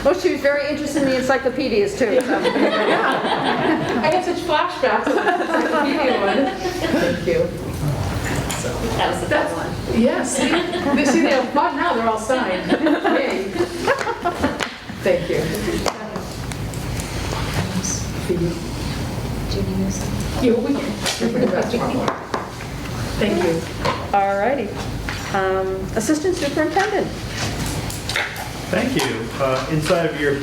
Well, she was very interested in the encyclopedias too. So.
I had such flashbacks of the encyclopedia one. Thank you.
That was the best one.
Yes, see, they're fun now, they're all signed. Yay. Thank you. For you.
Do you need something?
Yeah, we can bring it back tomorrow morning. Thank you.
All righty. Assistant Superintendent.
Thank you. Inside of your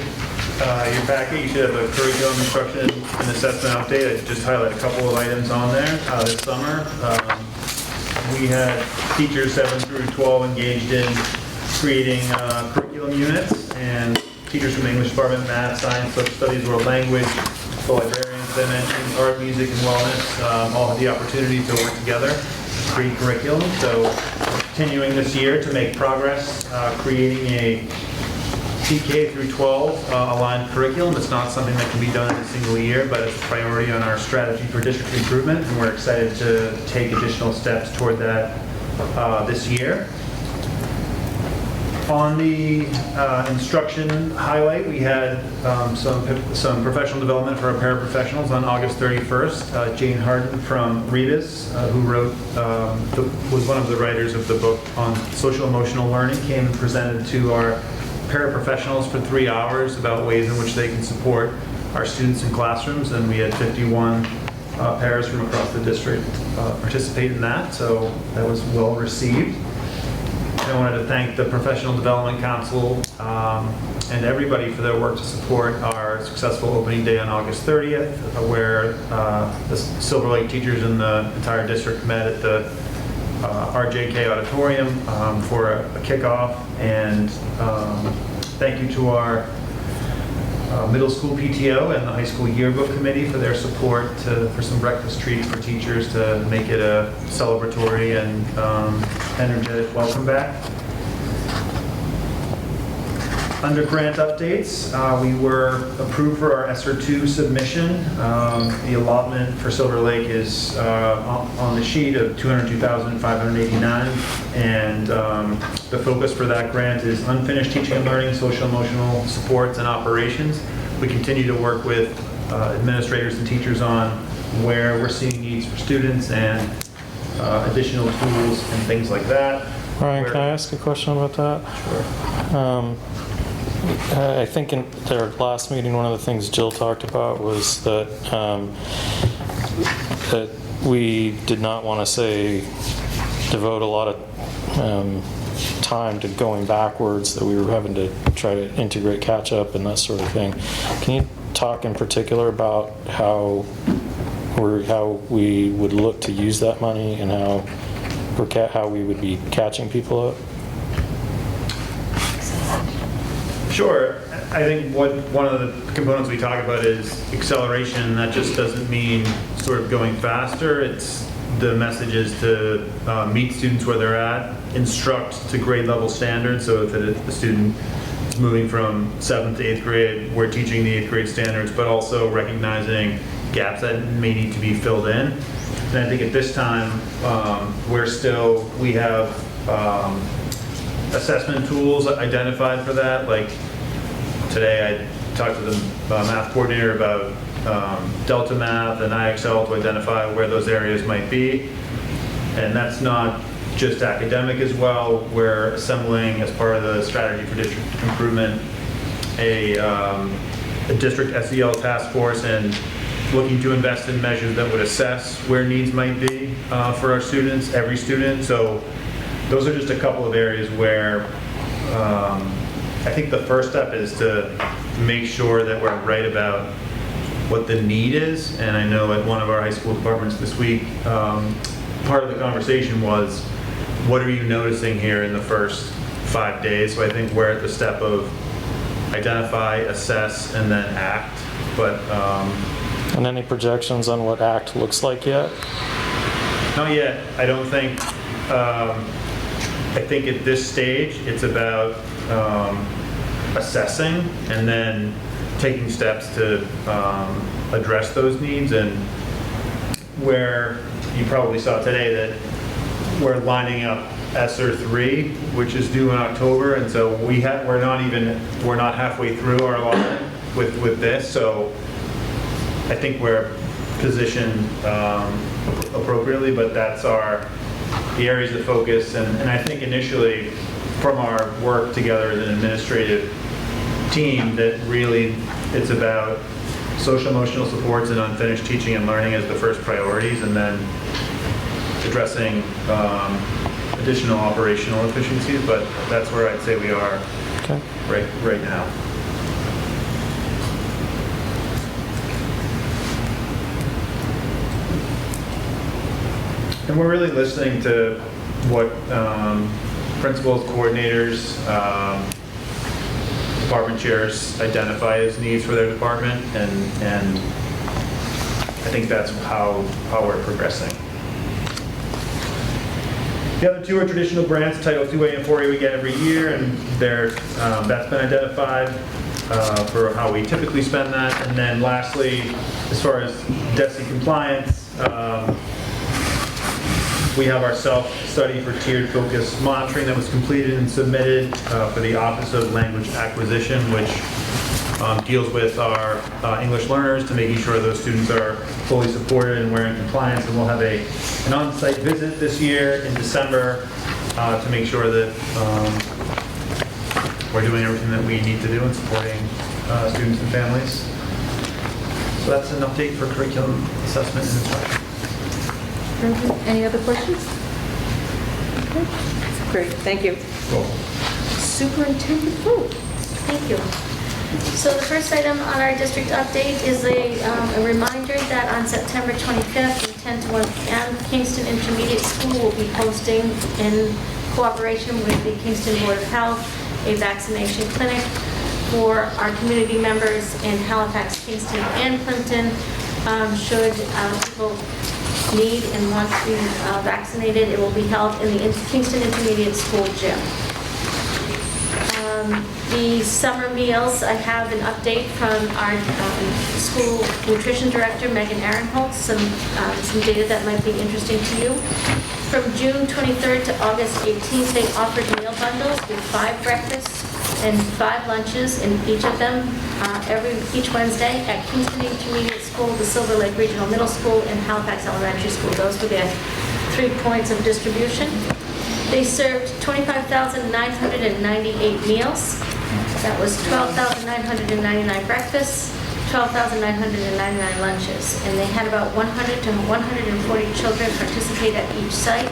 packet, you should have a curriculum instruction and assessment update. I just highlight a couple of items on there. This summer, we had teachers 7 through 12 engaged in creating curriculum units, and teachers from the English department, math, science, social studies, world language, the librarians, as I mentioned, art, music, and wellness, all had the opportunity to work together to create curriculum. So continuing this year to make progress, creating a TK through 12 aligned curriculum. It's not something that can be done in a single year, but it's a priority on our strategy for district improvement, and we're excited to take additional steps toward that this year. On the instruction highlight, we had some professional development for our paraprofessionals on August 31st. Jane Harden from Rebus, who was one of the writers of the book on social emotional learning, came and presented to our paraprofessionals for 3 hours about ways in which they can support our students in classrooms, and we had 51 paras from across the district participate in that, so that was well received. I wanted to thank the Professional Development Council and everybody for their work to support our successful opening day on August 30th, where the Silver Lake teachers in the entire district met at the RJK Auditorium for a kickoff. And thank you to our middle school PTO and the high school yearbook committee for their support for some breakfast treats for teachers to make it a celebratory and energetic welcome back. Under grant updates, we were approved for our ESSER 2 submission. The allotment for Silver Lake is on the sheet of $202,589, and the focus for that grant is unfinished teaching and learning, social emotional supports, and operations. We continue to work with administrators and teachers on where we're seeing needs for students and additional tools and things like that.
Ryan, can I ask a question about that?
Sure.
I think in their last meeting, one of the things Jill talked about was that that we did not want to say devote a lot of time to going backwards, that we were having to try to integrate catch up and that sort of thing. Can you talk in particular about how we would look to use that money and how we would be catching people up?
Sure. I think one of the components we talk about is acceleration. That just doesn't mean sort of going faster. It's the message is to meet students where they're at, instruct to grade level standards. So if the student is moving from 7th to 8th grade, we're teaching the 8th grade standards, but also recognizing gaps that may need to be filled in. And I think at this time, we have assessment tools identified for that. Like today I talked to the math coordinator about Delta Math and IXL to identify where those areas might be. And that's not just academic as well. We're assembling, as part of the strategy for district improvement, a district SEL task force and looking to invest in measures that would assess where needs might be for our students, every student. So those are just a couple of areas where I think the first step is to make sure that we're right about what the need is. And I know at one of our high school departments this week, part of the conversation was, what are you noticing here in the first 5 days? So I think we're at the step of identify, assess, and then act. But
And any projections on what ACT looks like yet?
not yet. I don't think. I think at this stage, it's about assessing and then taking steps to address those needs. And where you probably saw today that we're lining up ESSER 3, which is due in October, and so we're not halfway through our allotment with this. So I think we're positioned appropriately, but that's the areas of focus. And I think initially, from our work together as an administrative team, that really it's about social emotional supports and unfinished teaching and learning as the first priorities, and then addressing additional operational efficiencies. But that's where I'd say we are right now. And we're really listening to what principals, coordinators, department chairs identify as needs for their department, and I think that's how we're progressing. The other two are traditional grants, Title 2A and 4A we get every year, and that's been identified for how we typically spend that. And then lastly, as far as DESE compliance, we have our self-study for tiered focus monitoring that was completed and submitted for the Office of Language Acquisition, which deals with our English learners to making sure those students are fully supported and we're in compliance. And we'll have an on-site visit this year in December to make sure that we're doing everything that we need to do in supporting students and families. So that's an update for curriculum assessment and instruction.
Any other questions? Okay. Great, thank you. Superintendent vote.
Thank you. So the first item on our district update is a reminder that on September 25th from 10 to 1 p.m., Kingston Intermediate School will be hosting, in cooperation with the Kingston Board of Health, a vaccination clinic for our community members in Halifax, Kingston, and Plimpton. Should people need and want to be vaccinated, it will be held in the Kingston Intermediate School gym. The summer meals, I have an update from our school nutrition director, Megan Aaronholtz, some data that might be interesting to you. From June 23rd to August 18th, they offered meal bundles with 5 breakfasts and 5 lunches in each of them each Wednesday at Kingston Intermediate School, the Silver Lake Regional Middle School, and Halifax Elementary School. Those were their 3 points of distribution. They served 25,998 meals. That was 12,999 breakfasts, 12,999 lunches. And they had about 100 to 140 children participate at each site.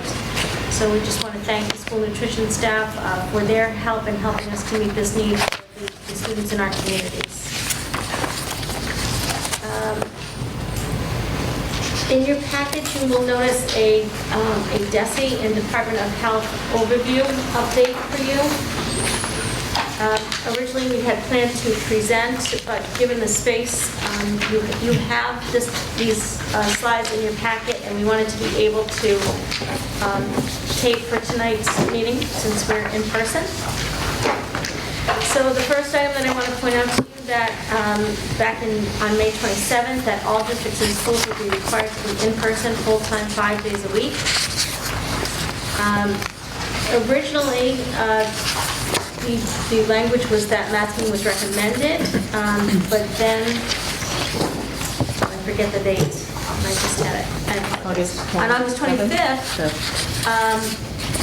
So we just want to thank the school nutrition staff for their help in helping us to meet this need for the students in our communities. In your package, you will notice a DESE and Department of Health overview update for you. Originally, we had planned to present, but given the space, you have these slides in your packet, and we wanted to be able to tape for tonight's meeting since we're in person. So the first item that I want to point out to you that back on May 27th, that all districts and schools will be required to be in person full-time 5 days a week. Originally, the language was that masking was recommended, but then, I forget the date, I just had it. On August 25th,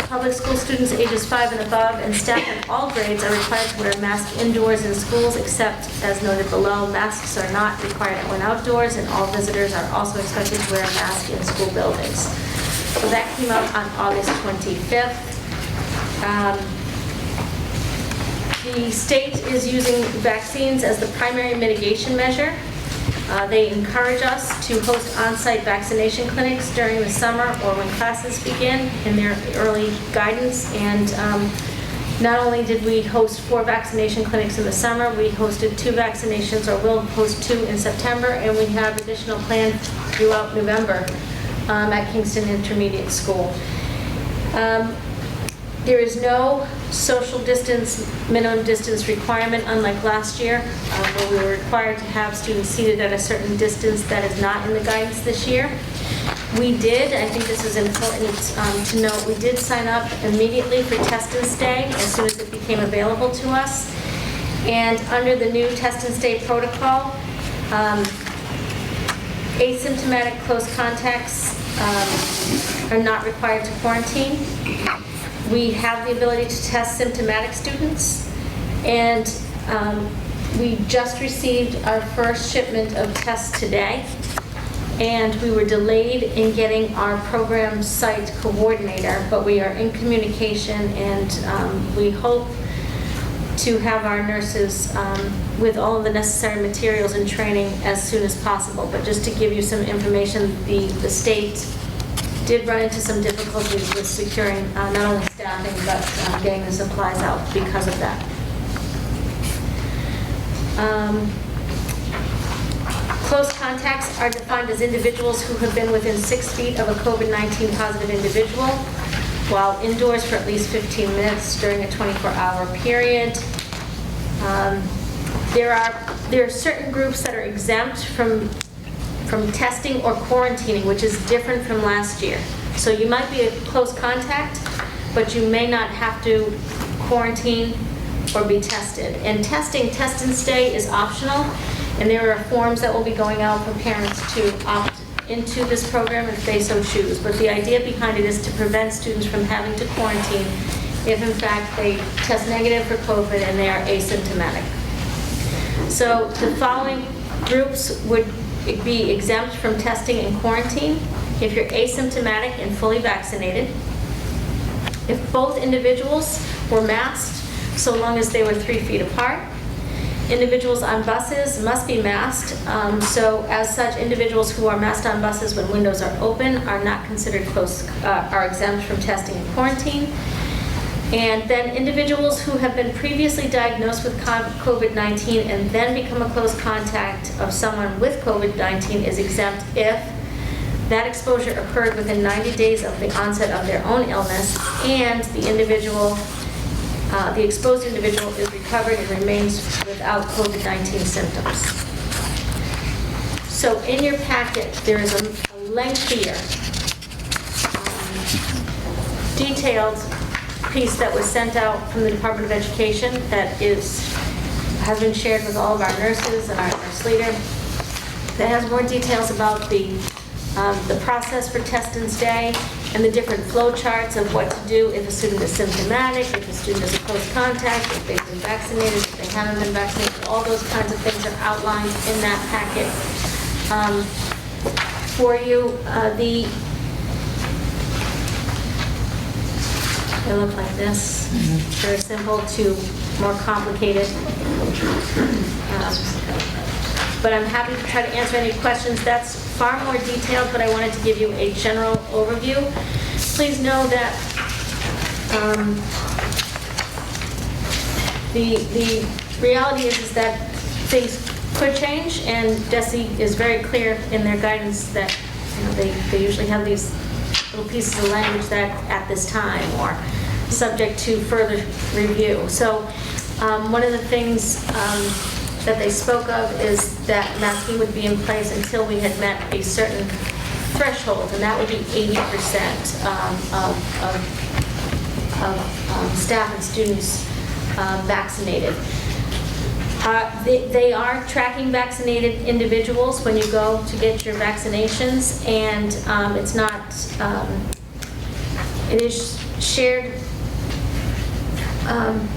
public school students ages 5 and above and staff in all grades are required to wear a mask indoors in schools, except, as noted below, masks are not required when outdoors, and all visitors are also expected to wear a mask in school buildings. So that came out on August 25th. The state is using vaccines as the primary mitigation measure. They encourage us to host on-site vaccination clinics during the summer or when classes begin in their early guidance. And not only did we host 4 vaccination clinics in the summer, we hosted 2 vaccinations, or will host 2 in September, and we have additional planned throughout November at Kingston Intermediate School. There is no social distance, minimum distance requirement, unlike last year, where we were required to have students seated at a certain distance. That is not in the guidance this year. We did, I think this is important to note, we did sign up immediately for test and stay as soon as it became available to us. And under the new test and stay protocol, asymptomatic close contacts are not required to quarantine. We have the ability to test symptomatic students, and we just received our first shipment of tests today, and we were delayed in getting our program site coordinator, but we are in communication, and we hope to have our nurses with all of the necessary materials and training as soon as possible. But just to give you some information, the state did run into some difficulties with securing not only staffing, but getting the supplies out because of that. Close contacts are defined as individuals who have been within 6 feet of a COVID-19 positive individual while indoors for at least 15 minutes during a 24-hour period. There are certain groups that are exempt from testing or quarantining, which is different from last year. So you might be a close contact, but you may not have to quarantine or be tested. And testing, test and stay is optional, and there are forms that will be going out for parents to opt into this program if they so choose. But the idea behind it is to prevent students from having to quarantine if in fact they test negative for COVID and they are asymptomatic. So the following groups would be exempt from testing and quarantine if you're asymptomatic and fully vaccinated, if both individuals were masked so long as they were 3 feet apart. Individuals on buses must be masked, so as such, individuals who are masked on buses when windows are open are not considered are exempt from testing and quarantine. And then individuals who have been previously diagnosed with COVID-19 and then become a close contact of someone with COVID-19 is exempt if that exposure occurred within 90 days of the onset of their own illness and the exposed individual is recovered and remains without COVID-19 symptoms. So in your packet, there is a lengthier, detailed piece that was sent out from the Department of Education that has been shared with all of our nurses and our nurse leader. That has more details about the process for test and stay and the different flow charts of what to do if a student is symptomatic, if a student is a close contact, if they've been vaccinated, if they haven't been vaccinated. All those kinds of things are outlined in that packet for you. They look like this. Very simple to more complicated. But I'm happy to try to answer any questions. That's far more detailed, but I wanted to give you a general overview. Please know that the reality is that things could change, and DESE is very clear in their guidance that they usually have these little pieces of language that at this time or subject to further review. So one of the things that they spoke of is that masking would be in place until we had met a certain threshold, and that would be 80% of staff and students vaccinated. They are tracking vaccinated individuals when you go to get your vaccinations, and it's not, it is shared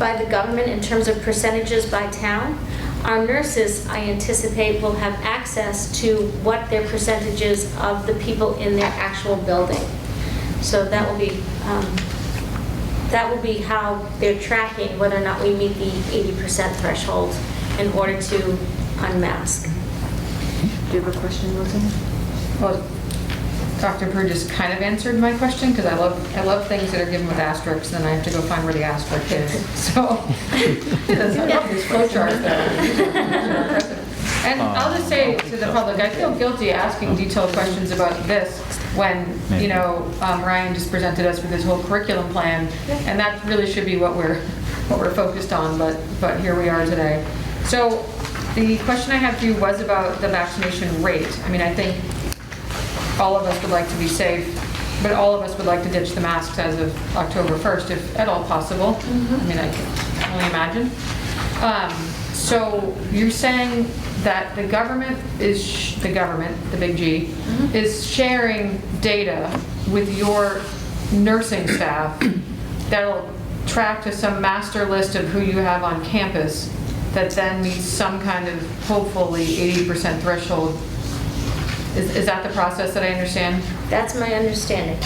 by the government in terms of percentages by town. Our nurses, I anticipate, will have access to what their percentages of the people in their actual building. So that will be how they're tracking whether or not we meet the 80% threshold in order to unmask.
Do you have a question, Roseanne?
Well, Dr. Purr just kind of answered my question, because I love things that are given with asterisks, and then I have to go find where the asterisk is. So, I love these flow charts though. And I'll just say to the public, I feel guilty asking detailed questions about this when, Ryan just presented us with his whole curriculum plan, and that really should be what we're focused on, but here we are today. So, the question I had for you was about the vaccination rate. I mean, I think all of us would like to be safe, but all of us would like to ditch the masks as of October 1st, if at all possible. I mean, I can only imagine. So you're saying that the government, the big G, is sharing data with your nursing staff that'll track to some master list of who you have on campus that then meets some kind of, hopefully, 80% threshold. Is that the process that I understand?
That's my understanding.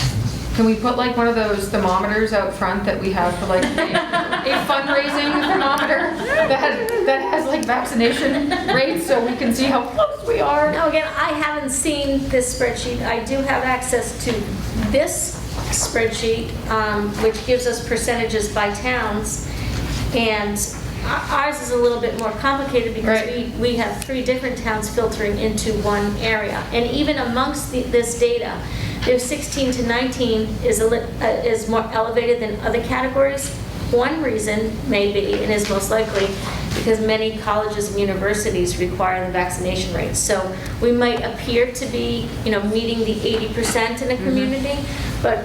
Can we put like one of those thermometers out front that we have for like a fundraising thermometer that has like vaccination rates so we can see how close we are?
Now again, I haven't seen this spreadsheet. I do have access to this spreadsheet, which gives us percentages by towns, and ours is a little bit more complicated because we have 3 different towns filtering into one area. And even amongst this data, if 16 to 19 is more elevated than other categories, one reason may be, and is most likely, because many colleges and universities require the vaccination rates. So we might appear to be, meeting the 80% in a community, but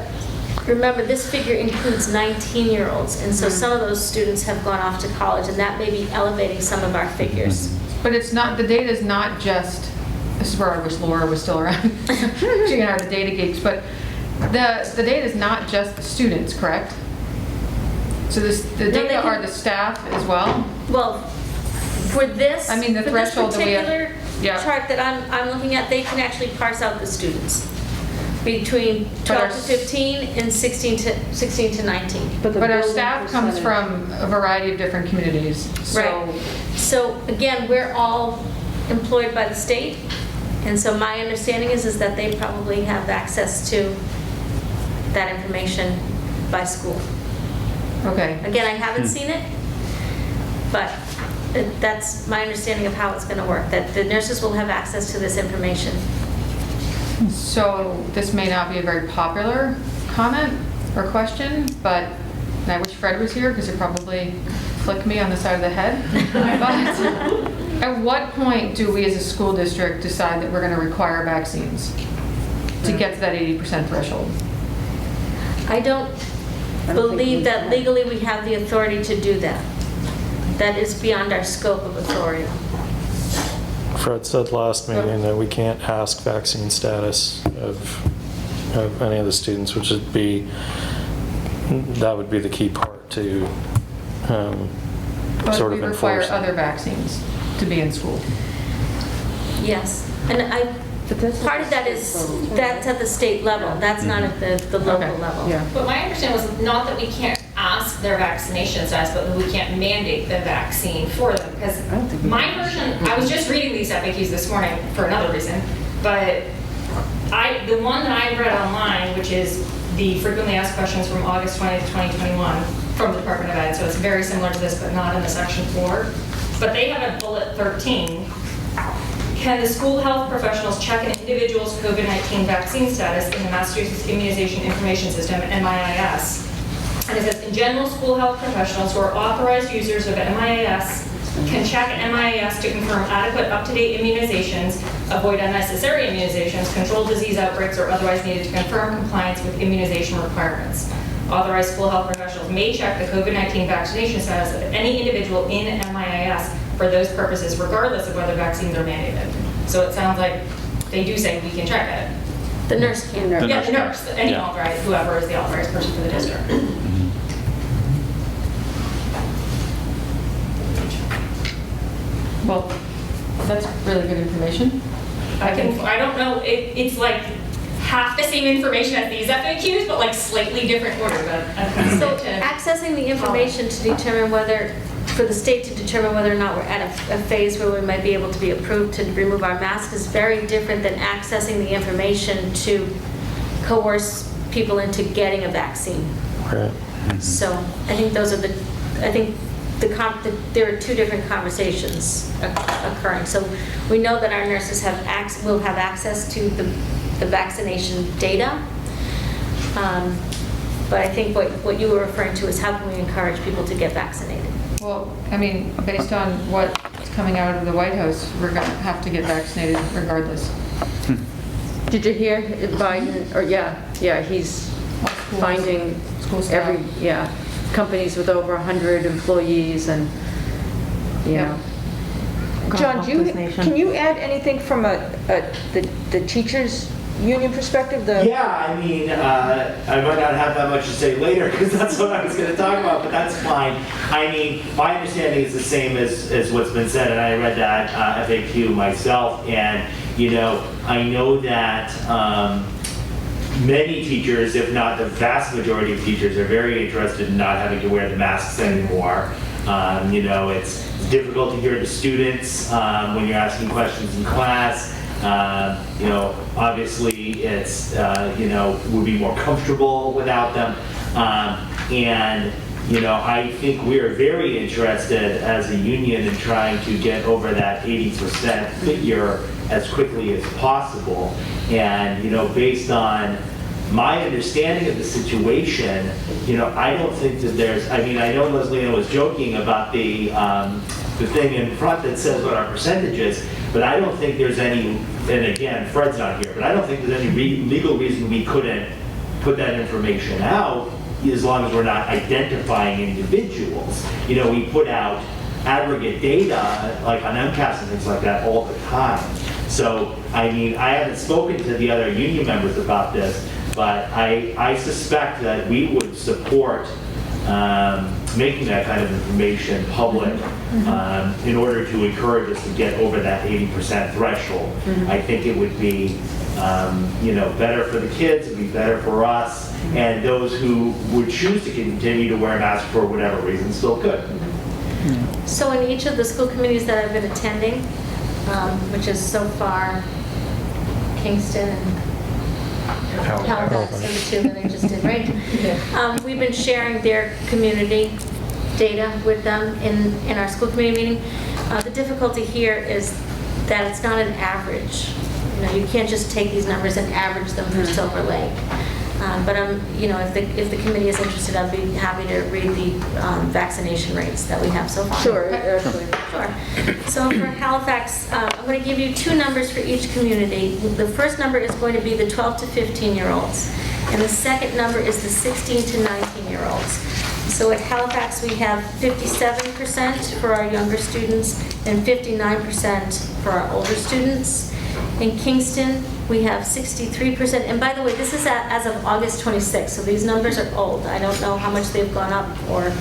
remember, this figure includes 19-year-olds, and so some of those students have gone off to college, and that may be elevating some of our figures.
But it's not, the data is not just, this is where I wish Laura was still around, the data geeks, but the data is not just the students, correct? So the
they
data
can-
are the staff as well?
Well, for this,
I mean, the
for this
threshold that we have-
particular
yeah.
chart that I'm looking at, they can actually parse out the students between 12 to 15 and 16 to 19.
But our staff comes from a variety of different communities, so.
Right. So again, we're all employed by the state, and so my understanding is that they probably have access to that information by school.
Okay.
Again, I haven't seen it, but that's my understanding of how it's going to work, that the nurses will have access to this information.
So this may not be a very popular comment or question, but and I wish Fred was here because he'd probably flick me on the side of the head. But at what point do we as a school district decide that we're going to require vaccines to get to that 80% threshold?
I don't believe that legally we have the authority to do that. That is beyond our scope of authority.
Fred said last meeting that we can't ask vaccine status of any of the students, which would be, that would be the key part to
But
sort
we
of
require
enforcing.
other vaccines to be in school.
Yes, and part of that is, that's at the state level, that's not at the local
Okay.
level.
Yeah.
But my understanding was not that we can't ask their vaccination status, but that we can't mandate the vaccine for them. Because my version, I was just reading these FAQs this morning for another reason, but the one that I read online, which is the frequently asked questions from August 20th, 2021 from the Department of Ed, so it's very similar to this, but not in the section 4. But they have a bullet 13. Can the school health professionals check an individual's COVID-19 vaccine status in the Massachusetts Immunization Information System, MIIS? And it says, in general, school health professionals who are authorized users of MIIS can check MIIS to confirm adequate up-to-date immunizations, avoid unnecessary immunizations, control disease outbreaks, or otherwise needed to confirm compliance with immunization requirements. Authorized school health professionals may check the COVID-19 vaccination status of any individual in MIIS for those purposes, regardless of whether vaccines are mandated. So it sounds like they do say we can check it.
The nurse can.
Yeah, the nurse, any authorized, whoever is the authorized person for the district.
Well, that's really good information.
I don't know, it's like half the same information as these FAQs, but like slightly different order, but I'm
So
to
accessing the information to determine whether, for the state to determine whether or not we're at a phase where we might be able to be approved to remove our mask is very different than accessing the information to coerce people into getting a vaccine.
Right.
So I think those are there are two different conversations occurring. So we know that our nurses will have access to the vaccination data. But I think what you were referring to is how can we encourage people to get vaccinated?
Well, I mean, based on what's coming out of the White House, we're going to have to get vaccinated regardless.
Did you hear Biden, or yeah, he's finding
School staff.
companies with over 100 employees and, John, can you add anything from the teachers' union perspective?
Yeah, I mean, I might not have that much to say later because that's what I was going to talk about, but that's fine. I mean, my understanding is the same as what's been said, and I read that FAQ myself, and, I know that many teachers, if not the vast majority of teachers, are very interested in not having to wear the masks anymore. It's difficult to hear the students when you're asking questions in class. Obviously it's, would be more comfortable without them. I think we're very interested as a union in trying to get over that 80% figure as quickly as possible. And, based on my understanding of the situation, I don't think that I know Leslina was joking about the thing in front that says what our percentage is, but I don't think there's any, and again, Fred's not here, but I don't think there's any legal reason we couldn't put that information out as long as we're not identifying individuals. We put out aggregate data, like on MCAS and things like that all the time. So, I haven't spoken to the other union members about this, but I suspect that we would support making that kind of information public in order to encourage us to get over that 80% threshold. I think it would be, better for the kids, it would be better for us, and those who would choose to continue to wear a mask for whatever reason still could.
So in each of the school committees that I've been attending, which is so far Kingston and Halifax, are the two that I just did, right? We've been sharing their community data with them in our school committee meeting. The difficulty here is that it's not an average. You can't just take these numbers and average them for Silver Lake. But if the committee is interested, I'd be happy to read the vaccination rates that we have so far.
Sure.
Sure. So for Halifax, I'm going to give you two numbers for each community. The first number is going to be the 12 to 15-year-olds, and the second number is the 16 to 19-year-olds. So at Halifax, we have 57% for our younger students and 59% for our older students. In Kingston, we have 63%, and by the way, this is as of August 26th, so these numbers are old. I don't know how much they've gone up or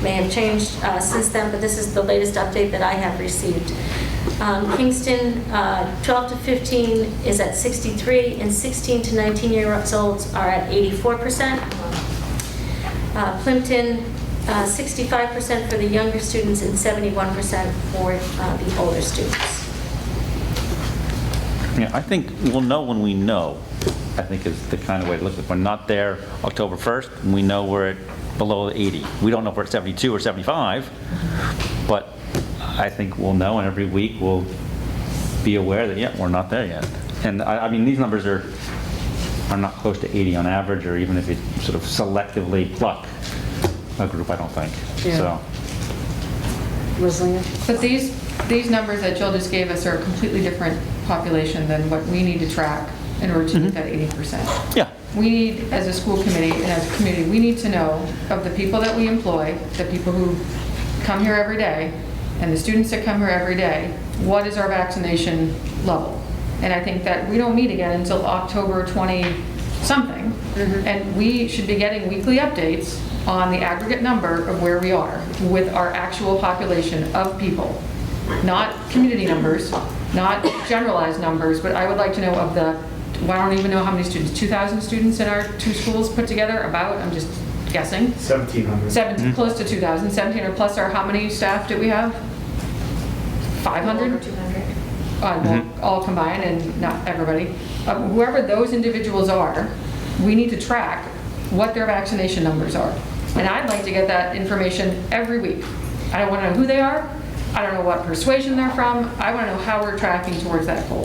may have changed since then, but this is the latest update that I have received. Kingston, 12 to 15 is at 63, and 16 to 19-year-olds are at 84%. Plimpton, 65% for the younger students and 71% for the older students.
Yeah, I think we'll know when we know, I think is the kind of way to look at it. We're not there October 1st, and we know we're at below 80. We don't know if we're at 72 or 75, but I think we'll know, and every week we'll be aware that, yeah, we're not there yet. And I mean, these numbers are not close to 80 on average, or even if you sort of selectively pluck a group, I don't think.
Yeah.
So.
Rosalia?
But these numbers that Jill just gave us are a completely different population than what we need to track in order to meet that 80%.
Yeah.
We need, as a school committee and as a community, we need to know of the people that we employ, the people who come here every day, and the students that come here every day, what is our vaccination level? And I think that we don't meet again until October 20-something, and we should be getting weekly updates on the aggregate number of where we are with our actual population of people. Not community numbers, not generalized numbers, but I would like to know of the, well, I don't even know how many students, 2,000 students in our two schools put together, about, I'm just guessing.
1,700.
Close to 2,000, 1,700 plus our, how many staff do we have? 500?
Over 200.
Well, all combined and not everybody. Whoever those individuals are, we need to track what their vaccination numbers are. And I'd like to get that information every week. I don't want to know who they are. I don't know what persuasion they're from. I want to know how we're tracking towards that goal.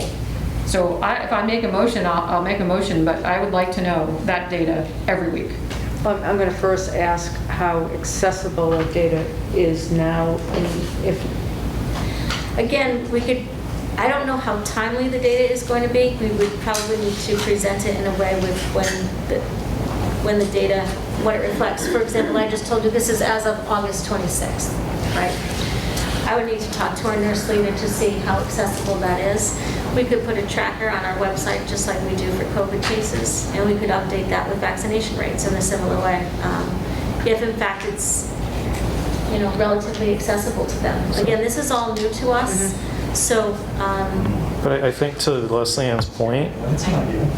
So if I make a motion, I'll make a motion, but I would like to know that data every week.
Well, I'm going to first ask how accessible the data is now, and if...
Again, I don't know how timely the data is going to be. We would probably need to present it in a way with when the data, what it reflects. For example, I just told you this is as of August 26th, right? I would need to talk to our nurse leader to see how accessible that is. We could put a tracker on our website just like we do for COVID cases, and we could update that with vaccination rates in a similar way. If in fact it's relatively accessible to them. Again, this is all new to us, so.
But I think to Leslie Ann's point,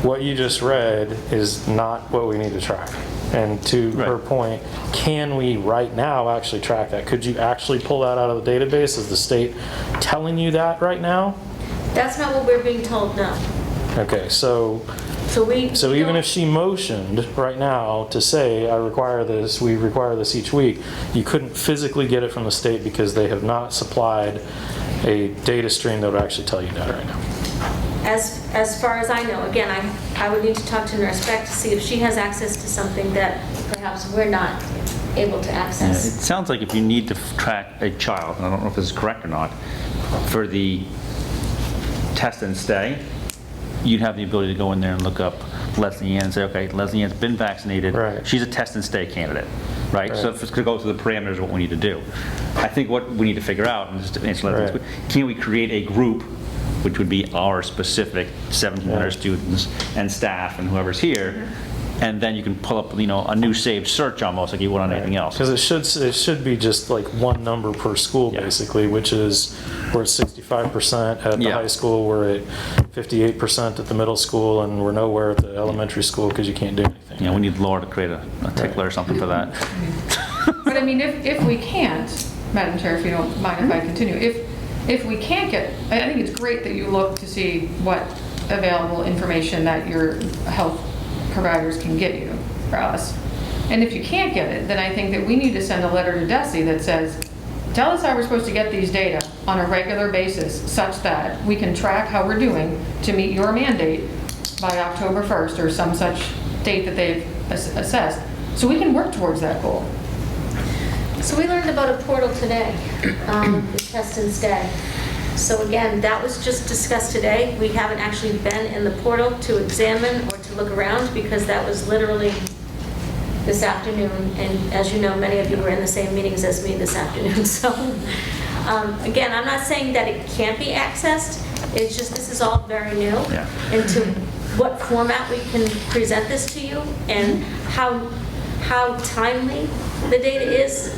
what you just read is not what we need to track. And to her point, can we right now actually track that? Could you actually pull that out of the database? Is the state telling you that right now?
That's not what we're being told, no.
Okay, so even if she motioned right now to say, I require this, we require this each week, you couldn't physically get it from the state because they have not supplied a data stream that would actually tell you that right now.
As far as I know, again, I would need to talk to Nurse Beck to see if she has access to something that perhaps we're not able to access.
It sounds like if you need to track a child, and I don't know if this is correct or not, for the test and stay, you'd have the ability to go in there and look up Leslie Ann and say, okay, Leslie Ann's been vaccinated.
Right.
She's a test and stay candidate, right? So if it's going to go through the parameters of what we need to do. I think what we need to figure out, and just to answer Leslie's, can we create a group which would be our specific 1,700 students and staff and whoever's here, and then you can pull up, a new saved search almost like you would on anything else.
Because it should be just like one number per school,
Yeah.
basically, which is, we're at 65% at the
Yeah.
high school, we're at 58% at the middle school, and we're nowhere at the elementary school because you can't do anything.
We need Laura to create a tickler or something for that.
But I mean, if we can't, Madam Chair, if you don't mind if I continue, if we can't get, I think it's great that you look to see what available information that your health providers can get you for us. And if you can't get it, then I think that we need to send a letter to DESE that says, tell us how we're supposed to get these data on a regular basis such that we can track how we're doing to meet your mandate by October 1st or some such date that they've assessed, so we can work towards that goal.
So we learned about a portal today, the Test and Stay. So again, that was just discussed today. We haven't actually been in the portal to examine or to look around because that was literally this afternoon. And as you know, many of you were in the same meetings as me this afternoon. So again, I'm not saying that it can't be accessed. It's just this is all very new.
Yeah.
And to what format we can present this to you and how timely the data is,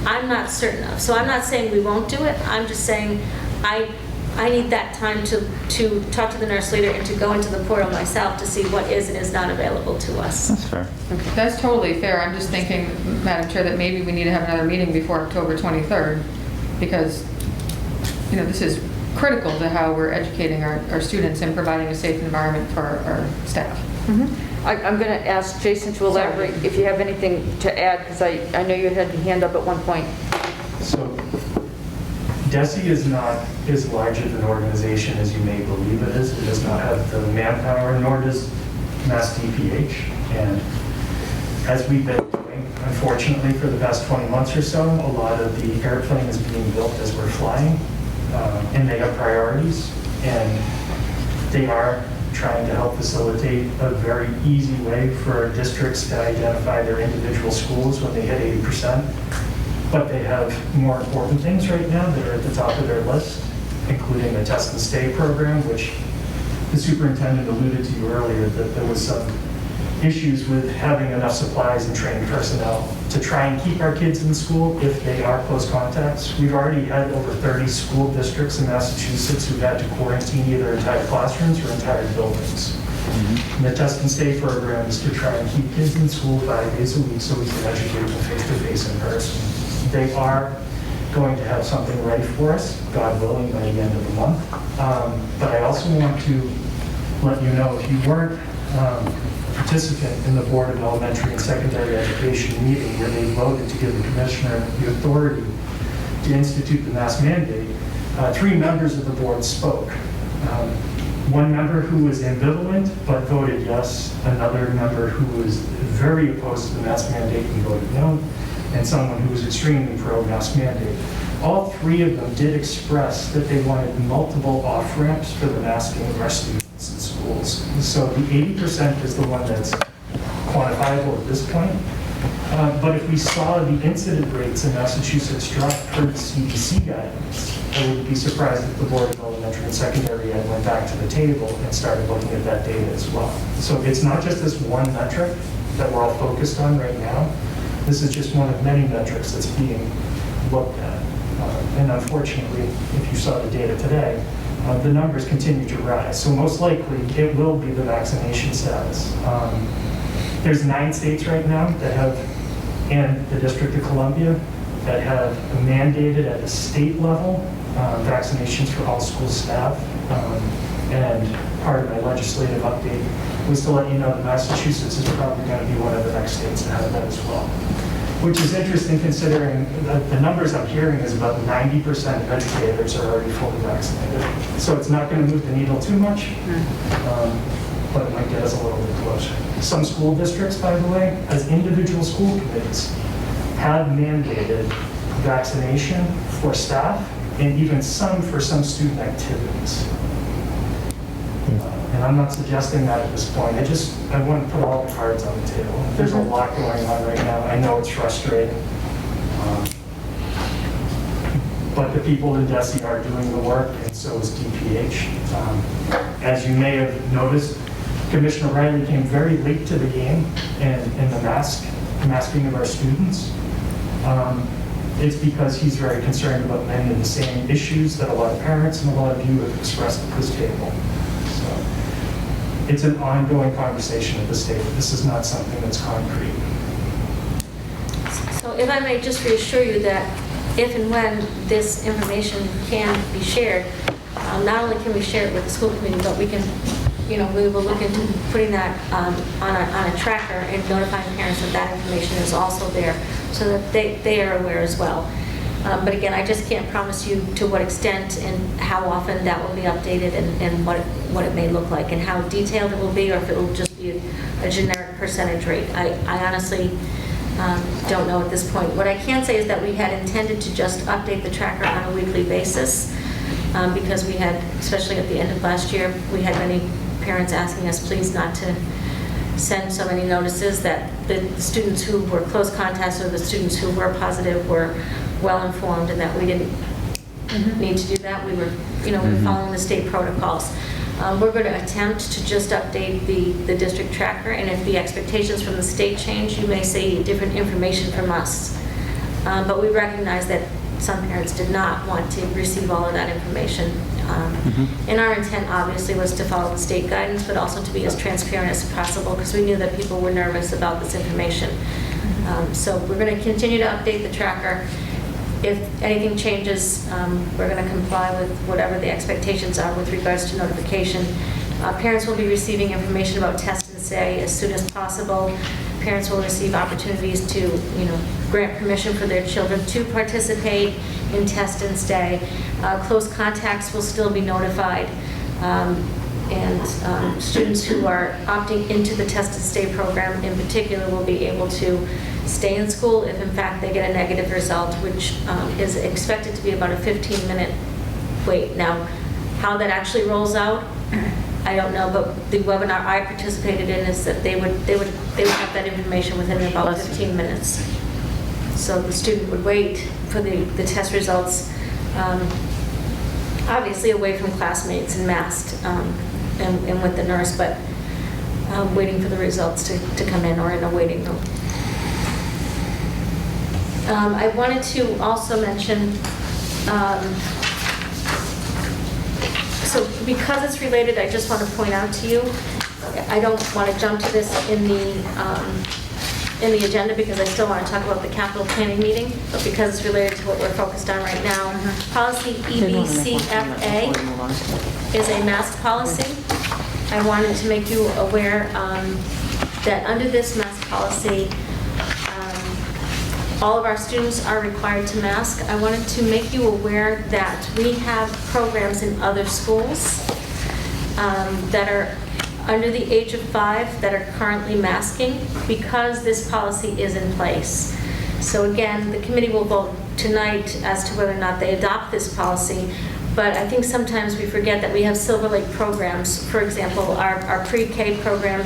I'm not certain of. So I'm not saying we won't do it. I'm just saying I need that time to talk to the nurse leader and to go into the portal myself to see what is and is not available to us.
That's fair.
That's totally fair. I'm just thinking, Madam Chair, that maybe we need to have another meeting before October 23rd because, this is critical to how we're educating our students and providing a safe environment for our staff.
I'm going to ask Jason to elaborate if you have anything to add, because I know you had your hand up at one point.
So DESE is not as large of an organization as you may believe it is. It does not have the manpower, nor does Mass DPH. And as we've been doing, unfortunately, for the past 20 months or so, a lot of the airplane is being built as we're flying, and they have priorities, and they are trying to help facilitate a very easy way for districts to identify their individual schools when they hit 80%. But they have more important things right now that are at the top of their list, including the Test and Stay program, which the superintendent alluded to earlier, that there was some issues with having enough supplies and trained personnel to try and keep our kids in school if they are close contacts. We've already had over 30 school districts in Massachusetts who've had to quarantine either entire classrooms or entire buildings. And the Test and Stay program is to try and keep kids in school 5 days a week so we can educate them face-to-face in person. They are going to have something ready for us, God willing, by the end of the month. But I also want to let you know, if you weren't participant in the Board of Elementary and Secondary Education meeting where they voted to give the commissioner the authority to institute the mask mandate, 3 members of the board spoke. One member who was ambivalent but voted yes, another member who was very opposed to the mask mandate and voted no, and someone who was extremely pro-mask mandate. All 3 of them did express that they wanted multiple off-ramps for the masking of our students in schools. So the 80% is the one that's quantifiable at this point. But if we saw the incident rates in Massachusetts drop per the CDC guidance, I wouldn't be surprised if the Board of Elementary and Secondary Ed went back to the table and started looking at that data as well. So it's not just this one metric that we're all focused on right now. This is just one of many metrics that's being looked at. And unfortunately, if you saw the data today, the numbers continue to rise. So most likely, it will be the vaccination status. There's 9 states right now that have, and the District of Columbia, that have mandated at the state level vaccinations for all school staff. And part of my legislative update was to let you know that Massachusetts is probably going to be one of the next states to have that as well. Which is interesting considering the numbers I'm hearing is about 90% of educators are already fully vaccinated. So it's not going to move the needle too much, but it might get us a little bit closer. Some school districts, by the way, as individual school committees, have mandated vaccination for staff and even some for some student activities. And I'm not suggesting that at this point. I want to put all the cards on the table. There's a lot going on right now. I know it's frustrating. But the people in DESE are doing the work, and so is DPH. As you may have noticed, Commissioner Riley came very late to the game in the masking of our students. It's because he's very concerned about many of the same issues that a lot of parents and a lot of you have expressed at this table. So it's an ongoing conversation at this table. This is not something that's concrete.
So if I may just reassure you that if and when this information can be shared, not only can we share it with the school committee, but we can, we will look into putting that on a tracker and notifying parents that that information is also there so that they are aware as well. But again, I just can't promise you to what extent and how often that will be updated and what it may look like and how detailed it will be, or if it will just be a generic percentage rate. I honestly don't know at this point. What I can say is that we had intended to just update the tracker on a weekly basis because we had, especially at the end of last year, we had many parents asking us please not to send so many notices, that the students who were close contacts or the students who were positive were well informed and that we didn't need to do that. We were, we were following the state protocols. We're going to attempt to just update the district tracker, and if the expectations from the state change, you may see different information from us. But we recognize that some parents did not want to receive all of that information. And our intent obviously was to follow the state guidance, but also to be as transparent as possible because we knew that people were nervous about this information. So we're going to continue to update the tracker. If anything changes, we're going to comply with whatever the expectations are with regards to notification. Parents will be receiving information about test and stay as soon as possible. Parents will receive opportunities to, grant permission for their children to participate in test and stay. Close contacts will still be notified. And students who are opting into the test and stay program in particular will be able to stay in school if in fact they get a negative result, which is expected to be about a 15-minute wait. Now, how that actually rolls out, I don't know, but the webinar I participated in is that they would have that information within about 15 minutes. So the student would wait for the test results, obviously away from classmates and masked and with the nurse, but waiting for the results to come in or in a waiting room. I wanted to also mention, so because it's related, I just want to point out to you, I don't want to jump to this in the agenda because I still want to talk about the capital planning meeting, but because it's related to what we're focused on right now, policy EBCFA is a mask policy. I wanted to make you aware that under this mask policy, all of our students are required to mask. I wanted to make you aware that we have programs in other schools that are under the age of 5 that are currently masking because this policy is in place. So again, the committee will vote tonight as to whether or not they adopt this policy, but I think sometimes we forget that we have Silver Lake programs, for example, our pre-K program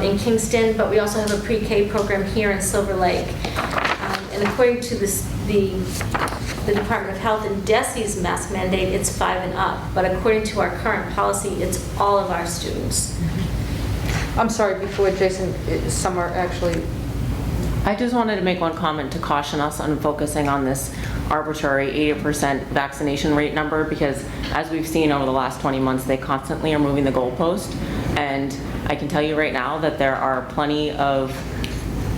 in Kingston, but we also have a pre-K program here in Silver Lake. And according to the Department of Health and DESE's mask mandate, it's 5 and up. But according to our current policy, it's all of our students.
I'm sorry, before Jason, Summer actually.
I just wanted to make one comment to caution us on focusing on this arbitrary 80% vaccination rate number, because as we've seen over the last 20 months, they constantly are moving the goalpost. And I can tell you right now that there are plenty of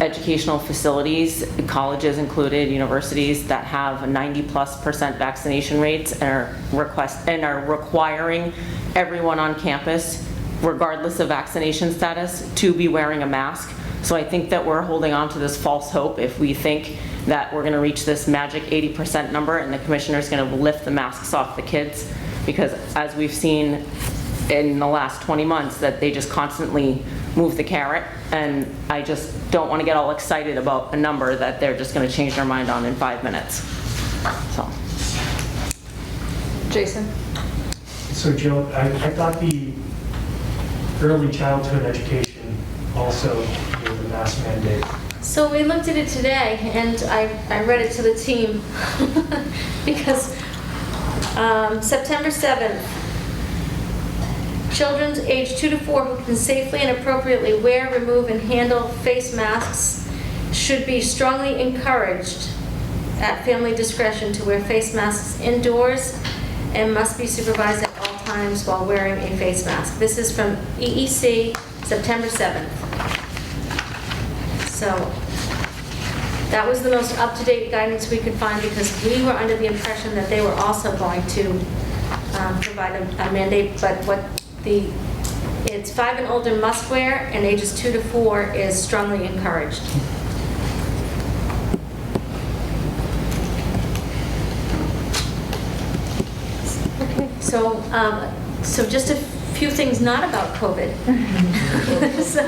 educational facilities, colleges included, universities that have 90+% vaccination rates and are requiring everyone on campus, regardless of vaccination status, to be wearing a mask. So I think that we're holding on to this false hope if we think that we're going to reach this magic 80% number and the commissioner's going to lift the masks off the kids, because as we've seen in the last 20 months that they just constantly move the carrot, and I just don't want to get all excited about a number that they're just going to change their mind on in 5 minutes. So,
Jason?
So Jill, I thought the early childhood education also was a mask mandate.
So we looked at it today, and I read it to the team because September 7th, Children aged 2 to 4 who can safely and appropriately wear, remove, and handle face masks should be strongly encouraged at family discretion to wear face masks indoors and must be supervised at all times while wearing a face mask. This is from EEC, September 7th. So that was the most up-to-date guidance we could find because we were under the impression that they were also going to provide a mandate, but it's 5 and older must wear, and ages 2 to 4 is strongly encouraged. Okay, so just a few things not about COVID. So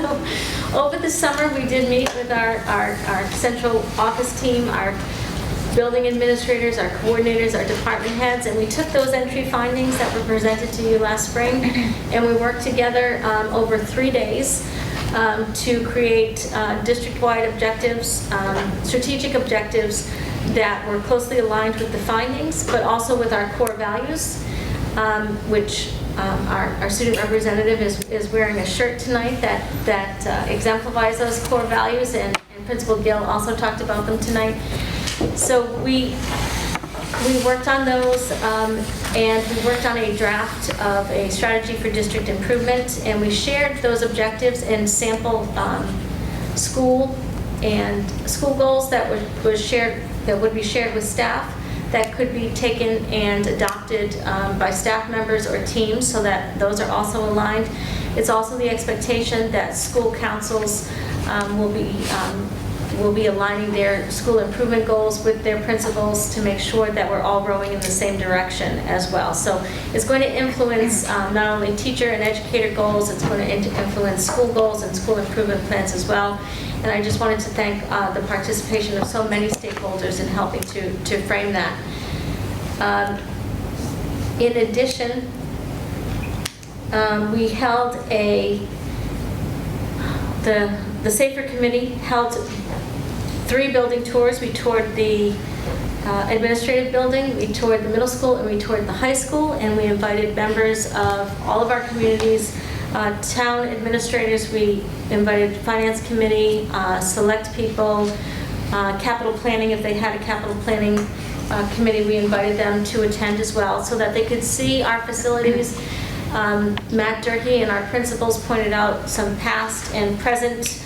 over the summer, we did meet with our central office team, our building administrators, our coordinators, our department heads, and we took those entry findings that were presented to you last spring, and we worked together over 3 days to create district-wide objectives, strategic objectives that were closely aligned with the findings, but also with our core values, which our student representative is wearing a shirt tonight that exemplifies those core values, and Principal Gill also talked about them tonight. So we worked on those, and we worked on a draft of a strategy for district improvement, and we shared those objectives in sample school goals that would be shared with staff, that could be taken and adopted by staff members or teams, so that those are also aligned. It's also the expectation that school councils will be aligning their school improvement goals with their principals to make sure that we're all rowing in the same direction as well. So it's going to influence not only teacher and educator goals, it's going to influence school goals and school improvement plans as well. And I just wanted to thank the participation of so many stakeholders in helping to frame that. In addition, we held the Safer Committee held 3 building tours. We toured the administrative building, we toured the middle school, and we toured the high school, and we invited members of all of our communities, town administrators, we invited finance committee, select people, capital planning, if they had a capital planning committee, we invited them to attend as well, so that they could see our facilities. Matt Durkee and our principals pointed out some past and present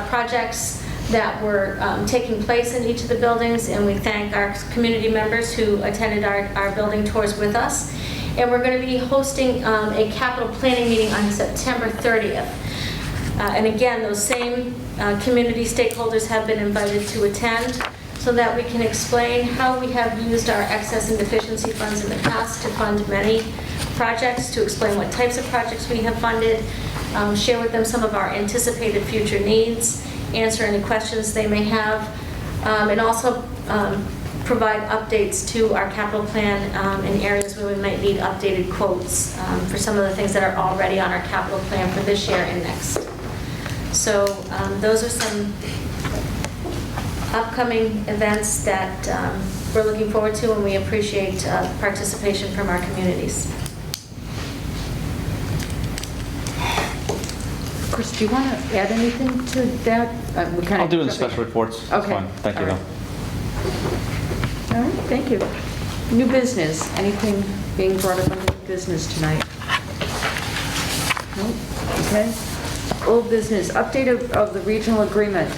projects that were taking place in each of the buildings, and we thank our community members who attended our building tours with us. And we're going to be hosting a capital planning meeting on September 30th. And again, those same community stakeholders have been invited to attend, so that we can explain how we have used our excess and deficiency funds in the past to fund many projects, to explain what types of projects we have funded, share with them some of our anticipated future needs, answer any questions they may have, and also provide updates to our capital plan in areas where we might need updated quotes for some of the things that are already on our capital plan for this year and next. So those are some upcoming events that we're looking forward to, and we appreciate participation from our communities.
Chris, do you want to add anything to that?
I'll do it in the special reports. That's
Okay.
fine. Thank you,
All
though.
right. All right, thank you. New business, anything being brought up under business tonight? Nope, okay. Old business, update of the regional agreement.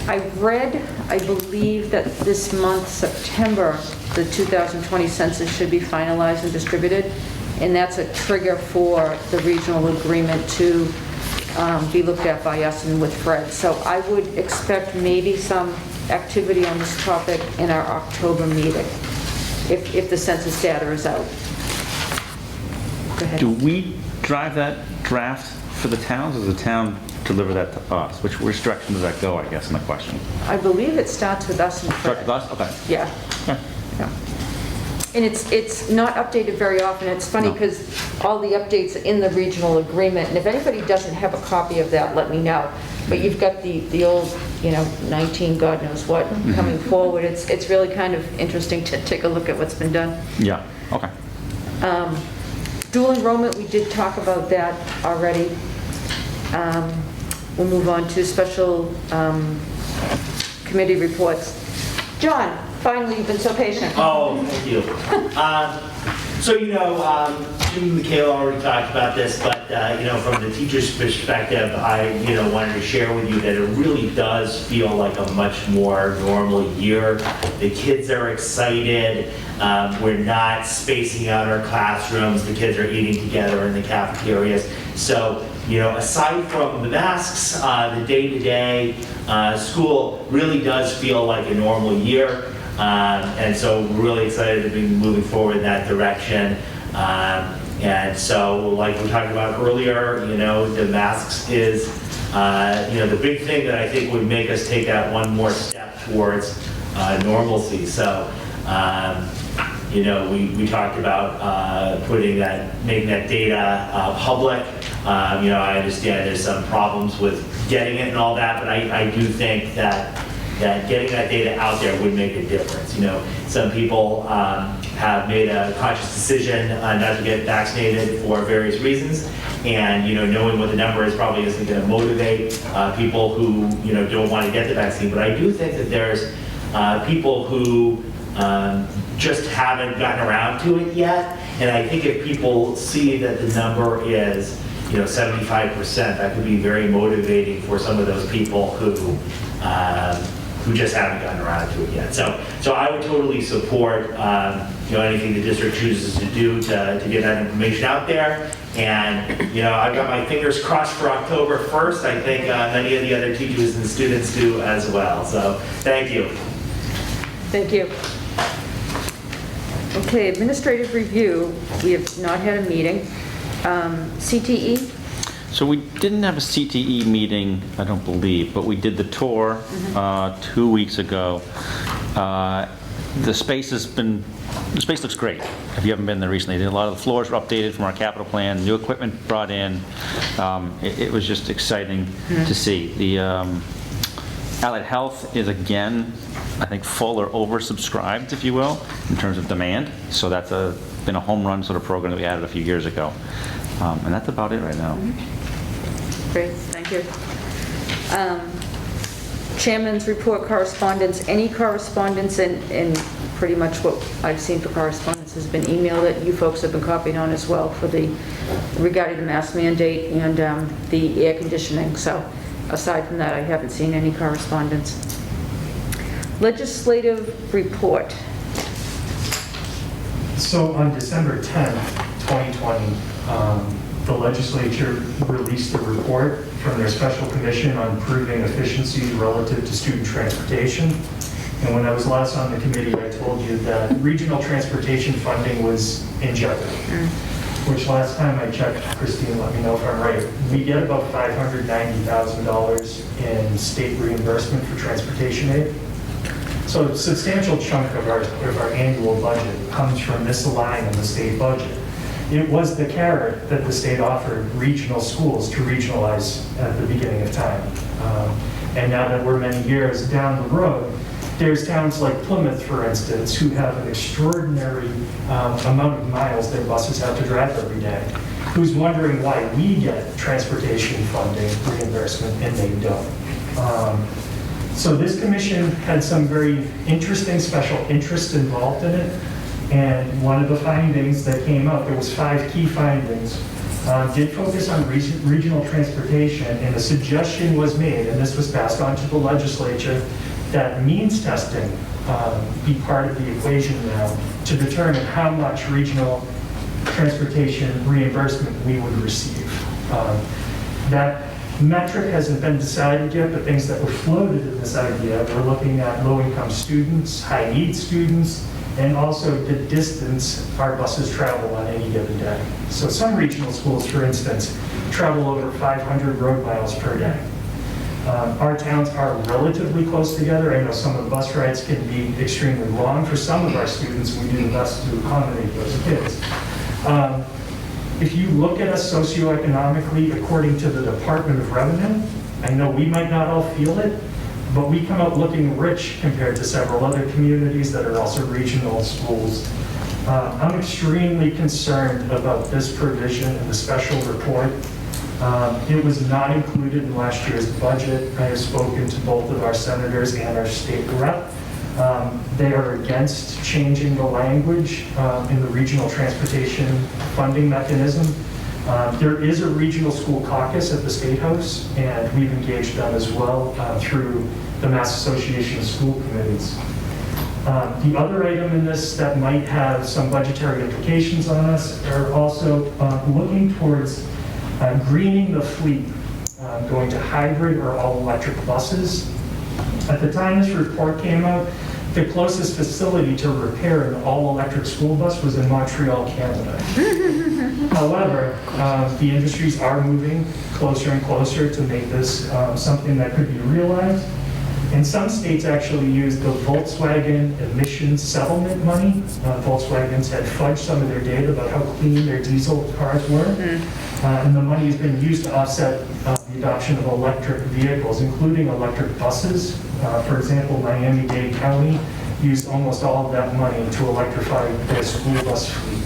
I read, I believe that this month, September, the 2020 census should be finalized and distributed, and that's a trigger for the regional agreement to be looked at by us and with Fred. So I would expect maybe some activity on this topic in our October meeting, if the census data is out. Go ahead.
Do we drive that draft for the towns, or does the town deliver that to us? Which direction does that go, I guess, is my question.
I believe it starts with us and Fred.
Start with us? Okay.
Yeah.
Okay.
Yeah. And it's not updated very often. It's funny
No.
because all the updates are in the regional agreement, and if anybody doesn't have a copy of that, let me know. But you've got the old, 19 God knows what coming forward. It's really kind of interesting to take a look at what's been done.
Yeah, okay.
Dual enrollment, we did talk about that already. We'll move on to special committee reports. John, finally, you've been so patient.
Oh, thank you. So, Jim and Michaela already talked about this, but, from the teacher's perspective, I, wanted to share with you that it really does feel like a much more normal year. The kids are excited. We're not spacing out our classrooms. The kids are eating together in the cafeterias. So, aside from the masks, the day-to-day school really does feel like a normal year. And so we're really excited to be moving forward in that direction. And so, like we talked about earlier, the masks is, the big thing that I think would make us take that one more step towards normalcy. So, we talked about making that data public. I understand there's some problems with getting it and all that, but I do think that getting that data out there would make a difference. Some people have made a conscious decision not to get vaccinated for various reasons, and knowing what the number is probably isn't going to motivate people who don't want to get the vaccine. But I do think that there's people who just haven't gotten around to it yet, and I think if people see that the number is 75%, that could be very motivating for some of those people who just haven't gotten around to it yet. So I would totally support anything the district chooses to do to get that information out there. And I've got my fingers crossed for October 1st. I think many of the other teachers and students do as well. So thank you.
Thank you. Okay, administrative review. We have not had a meeting. CTE?
So we didn't have a CTE meeting, I don't believe, but we did the tour 2 weeks ago. The space looks great. If you haven't been there recently, a lot of the floors were updated from our capital plan, new equipment brought in. It was just exciting to see. The Allied Health is again, I think, full or oversubscribed, if you will, in terms of demand. So that's been a home run sort of program that we added a few years ago. And that's about it right now.
Great, thank you. Chairman's report, correspondence. Any correspondence, and pretty much what I've seen for correspondence has been emailed that you folks have been copied on as well regarding the mask mandate and the air conditioning. So aside from that, I haven't seen any correspondence. Legislative report.
So on December 10th, 2020, the legislature released a report from their special commission on improving efficiency relative to student transportation. And when I was last on the committee, I told you that regional transportation funding was in jeopardy, which last time I checked, Christine, let me know if I'm right, we get about $590,000 in state reimbursement for transportation aid. So a substantial chunk of our annual budget comes from this line in the state budget. It was the carrot that the state offered regional schools to regionalize at the beginning of time. And now that we're many years down the road, there's towns like Plymouth, for instance, who have an extraordinary amount of miles their buses have to drive every day, who's wondering why we get transportation funding reimbursement and they don't. So this commission had some very interesting special interests involved in it. And one of the findings that came out, there was 5 key findings, did focus on regional transportation, and a suggestion was made, and this was passed on to the legislature, that means testing be part of the equation now to determine how much regional transportation reimbursement we would receive. That metric hasn't been decided yet, but things that were floated in this idea, we're looking at low-income students, high-need students, and also the distance our buses travel on any given day. So some regional schools, for instance, travel over 500 road miles per day. Our towns are relatively close together. I know some of the bus rides can be extremely long. For some of our students, we do the best to accommodate those kids. If you look at us socioeconomically, according to the Department of Revenue, I know we might not all feel it, but we come out looking rich compared to several other communities that are also regional schools. I'm extremely concerned about this provision in the special report. It was not included in last year's budget. I have spoken to both of our senators and our state rep. They are against changing the language in the regional transportation funding mechanism. There is a regional school caucus at the State House, and we've engaged them as well through the Mass Association of School Committees. The other item in this that might have some budgetary implications on us are also looking towards greening the fleet, going to hybrid or all-electric buses. At the time this report came out, the closest facility to repair an all-electric school bus was in Montreal, Canada. However, the industries are moving closer and closer to make this something that could be realized. And some states actually use the Volkswagen emissions settlement money. Volkswagens had fudged some of their data about how clean their diesel cars were. And the money has been used to offset the adoption of electric vehicles, including electric buses. For example, Miami-Dade County used almost all of that money to electrify their school bus fleet.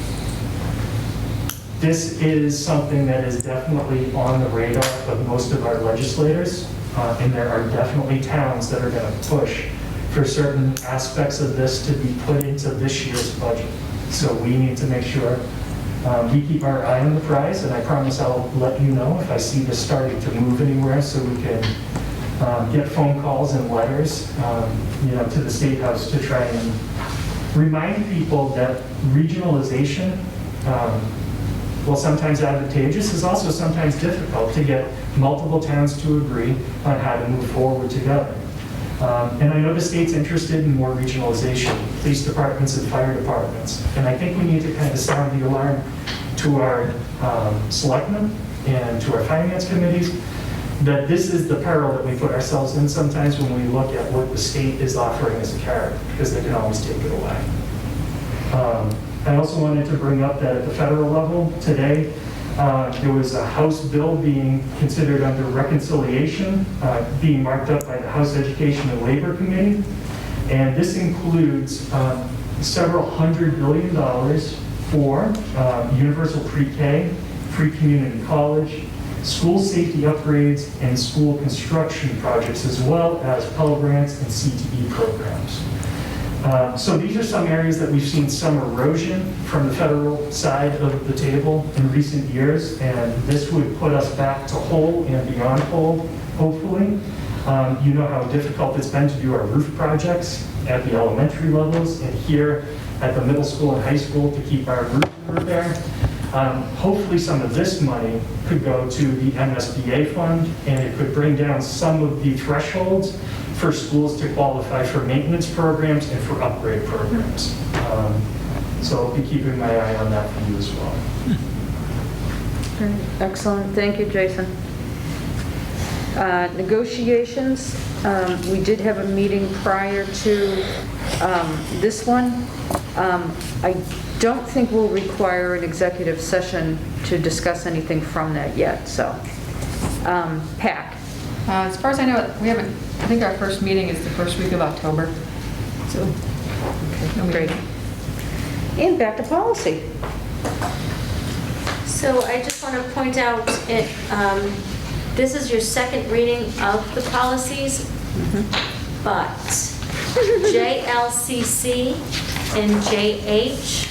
This is something that is definitely on the radar of most of our legislators. And there are definitely towns that are going to push for certain aspects of this to be put into this year's budget. So we need to make sure we keep our eye on the prize, and I promise I'll let you know if I see this starting to move anywhere, so we can get phone calls and letters to the State House to try and remind people that regionalization, while sometimes advantageous, is also sometimes difficult to get multiple towns to agree on how to move forward together. And I know the state's interested in more regionalization, police departments and fire departments. And I think we need to kind of sound the alarm to our selectmen and to our finance committees that this is the peril that we put ourselves in sometimes when we look at what the state is offering as a carrot, because they can always take it away. I also wanted to bring up that at the federal level today, there was a House bill being considered under reconciliation, being marked up by the House Education and Labor Committee. And this includes several $100 billion for universal pre-K, free community college, school safety upgrades, and school construction projects, as well as Pell Grants and CTE programs. So these are some areas that we've seen some erosion from the federal side of the table in recent years, and this would put us back to whole and beyond whole, hopefully. You know how difficult it's been to do our roof projects at the elementary levels and here at the middle school and high school to keep our roof repair. Hopefully some of this money could go to the MSBA fund, and it could bring down some of the thresholds for schools to qualify for maintenance programs and for upgrade programs. So I'll be keeping my eye on that for you as well.
Excellent, thank you, Jason. Negotiations, we did have a meeting prior to this one. I don't think we'll require an executive session to discuss anything from that yet, so. PAC.
As far as I know, I think our first meeting is the first week of October. So,
Okay, great. And back to policy.
So I just want to point out, this is your second reading of the policies, but JLCC and JH,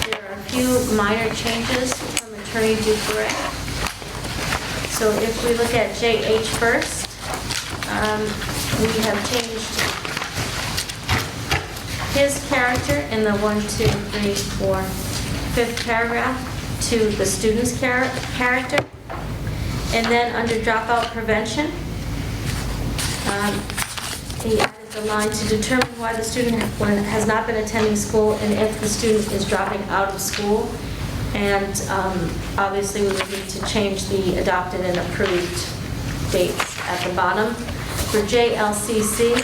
there are a few minor changes from Attorney Dupre. So if we look at JH first, we have changed his character in the 1, 2, 3, 4, 5th paragraph to the student's character. And then under dropout prevention, he added the line to determine why the student has not been attending school and if the student is dropping out of school. And obviously we would need to change the adopted and approved dates at the bottom. For JLCC,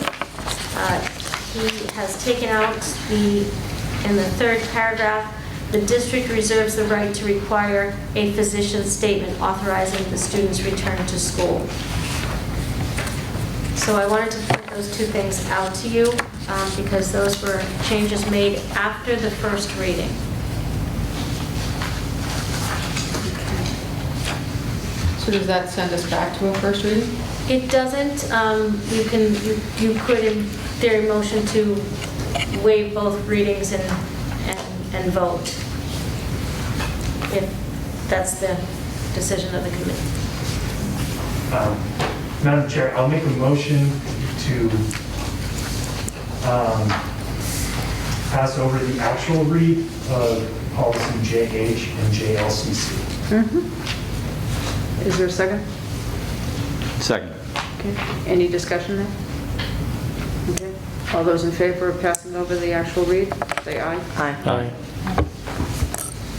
he has taken out in the 3rd paragraph, the district reserves the right to require a physician's statement authorizing the student's return to school. So I wanted to point those two things out to you because those were changes made after the first reading.
So does that send us back to a first reading?
It doesn't. You could, in theory, motion to waive both readings and vote, if that's the decision of the committee.
Madam Chair, I'll make a motion to pass over the actual read of policy JH and JLCC.
Is there a second?
Second.
Okay. Any discussion there? Okay. All those in favor of passing over the actual read, say aye.
Aye.
Aye.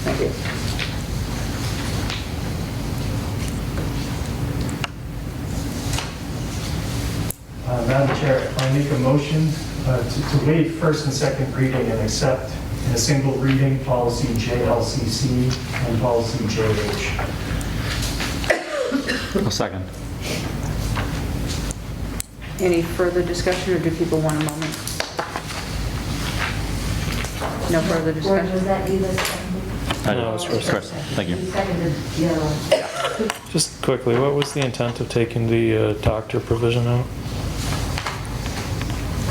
Thank you.
Madam Chair, I make a motion to waive first and second reading and accept in a single reading policy JLCC and policy JH.
A second.
Any further discussion, or do people want a moment? No further discussion?
I know, it's Chris. Thank you.
Just quickly, what was the intent of taking the doctor provision out?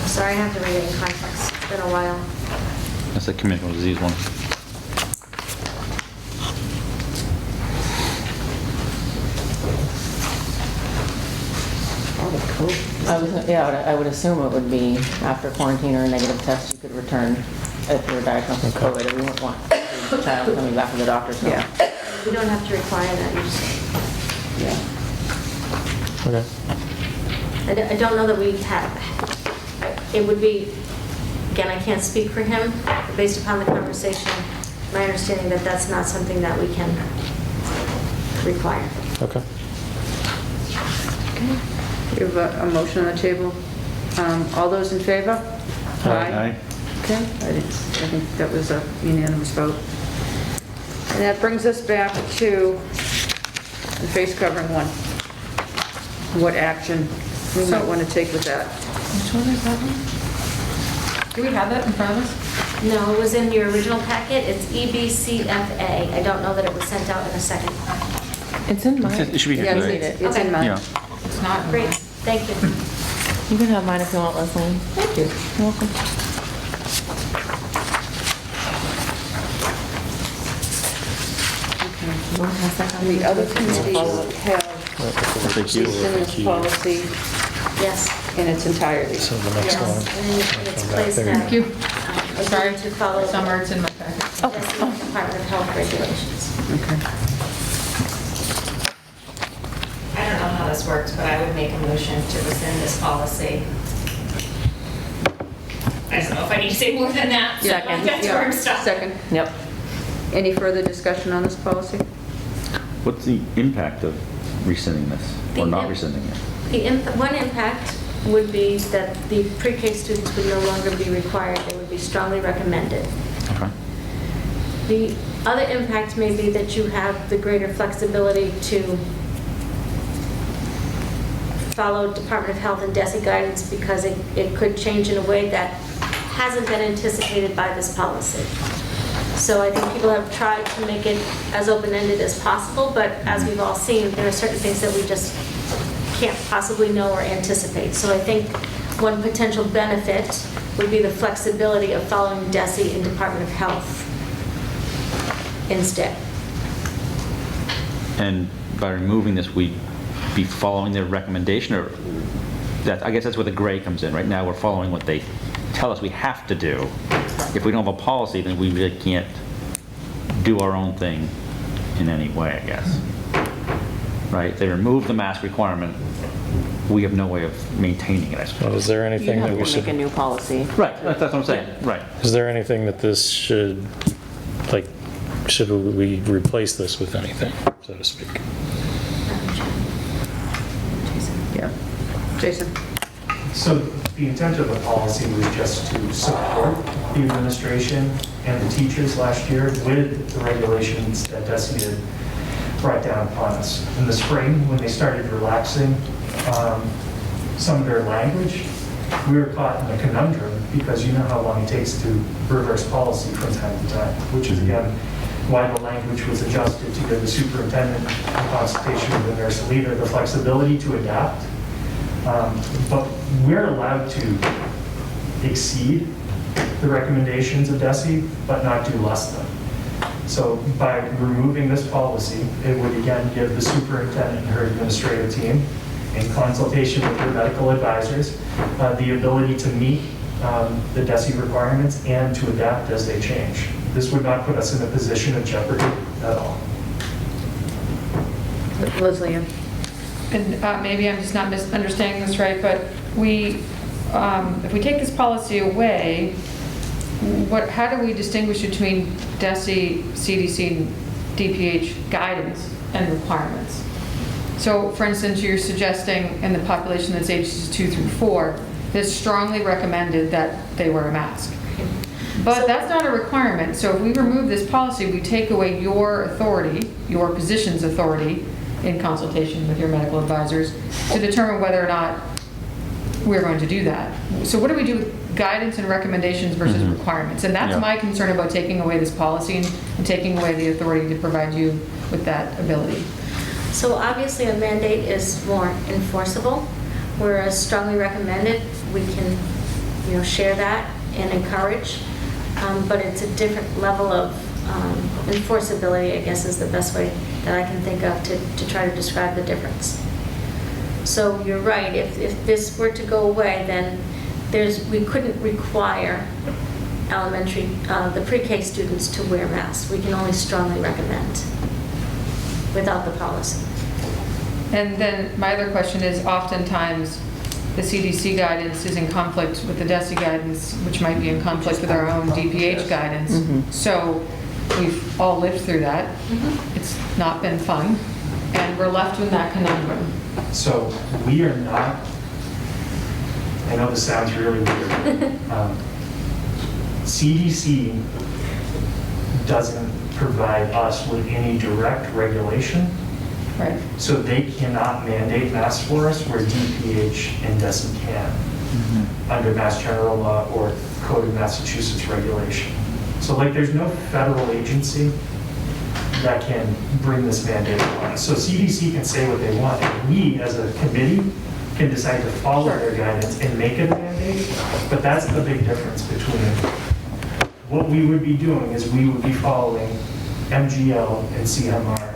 I'm sorry, I have to read it in context. It's been a while.
That's the communicable disease one.
I would assume it would be after quarantine or a negative test, you could return if you're diagnosed with COVID. We wouldn't want the child coming back to the doctor's note.
Yeah.
You don't have to require that. You just,
Yeah.
Okay.
I don't know that we have. It would be, again, I can't speak for him, but based upon the conversation, my understanding that that's not something that we can require.
Okay.
We have a motion on the table. All those in favor?
Aye.
Okay, I think that was a unanimous vote. And that brings us back to the face covering one. What action we might want to take with that.
Which one is that one? Do we have that in front of us?
No, it was in your original packet. It's EBCFA. I don't know that it was sent out in a second.
It's in mine.
It should be here
Yeah,
today.
it's in
Okay.
mine.
Yeah.
It's not.
Great, thank you.
You can have mine if you want, Leslie.
Thank you.
You're welcome. You want to pass that on?
And the other committees have
Thank you.
seen this policy
Yes.
in its entirety.
So the next
Yes,
one.
and in its
Come back
place
there.
now.
Thank you.
Sorry to follow
Somewhere it's in my packet.
the Department of Health regulations.
Okay.
I don't know how this works, but I would make a motion to rescind this policy. I don't know if I need to say more than that. so
Second.
That's where I'm stuck.
Second.
Yep.
Any further discussion on this policy?
What's the impact of rescinding this or not rescinding it?
One impact would be that the pre-K students would no longer be required. They would be strongly recommended.
Okay.
The other impact may be that you have the greater flexibility to follow Department of Health and DESE guidance because it could change in a way that hasn't been anticipated by this policy. So I think people have tried to make it as open-ended as possible, but as we've all seen, there are certain things that we just can't possibly know or anticipate. So I think one potential benefit would be the flexibility of following DESE and Department of Health instead.
And by removing this, we'd be following their recommendation, or that, I guess that's where the gray comes in. Right now, we're following what they tell us we have to do. If we don't have a policy, then we really can't do our own thing in any way, I guess. Right? They remove the mask requirement. We have no way of maintaining it, I
Well,
suppose.
is there
You
anything
have
that we
to make a
should,
new policy.
Right, that's what I'm saying, right.
is there anything that this should, like, should we replace this with anything, so to speak?
Yeah. Jason?
So the intent of the policy was just to support the administration and the teachers last year with the regulations that DESE had brought down upon us. In the spring, when they started relaxing some of their language, we were caught in a conundrum because you know how long it takes to reverse policy from time to time, which is again why the language was adjusted to give the superintendent in consultation with the nurse leader the flexibility to adapt. But we're allowed to exceed the recommendations of DESE, but not do less than. So by removing this policy, it would again give the superintendent and her administrative team, in consultation with their medical advisors, the ability to meet the DESE requirements and to adapt as they change. This would not put us in a position of jeopardy at all.
Leslie?
And maybe I'm just not misunderstanding this right, but we, if we take this policy away, how do we distinguish between DESE, CDC, and DPH guidance and requirements? So, for instance, you're suggesting in the population that's ages 2 through 4, it's strongly recommended that they wear a mask. But that's not a requirement. So if we remove this policy, we take away your authority, your position's authority, in consultation with your medical advisors, to determine whether or not we're going to do that. So what do we do with guidance and recommendations versus requirements? And that's my concern about taking away this policy and taking away the authority to provide you with that ability.
So obviously a mandate is more enforceable, whereas strongly recommended, we can, share that and encourage, but it's a different level of enforceability, I guess is the best way that I can think of to try to describe the difference. So you're right, if this were to go away, then we couldn't require elementary, the pre-K students to wear masks. We can only strongly recommend without the policy.
And then my other question is, oftentimes the CDC guidance is in conflict with the DESE guidance, which might be in conflict with our own DPH guidance. So we've all lived through that. It's not been fun, and we're left with that conundrum.
So we are not, I know this sounds really weird. CDC doesn't provide us with any direct regulation.
Right.
So they cannot mandate masks for us where DPH and DESE can under Mass General Law or Code of Massachusetts regulation. So there's no federal agency that can bring this mandate upon us. So CDC can say what they want, and we as a committee can decide to follow their guidance and make it a mandate, but that's the big difference between what we would be doing is we would be following MGL and CMR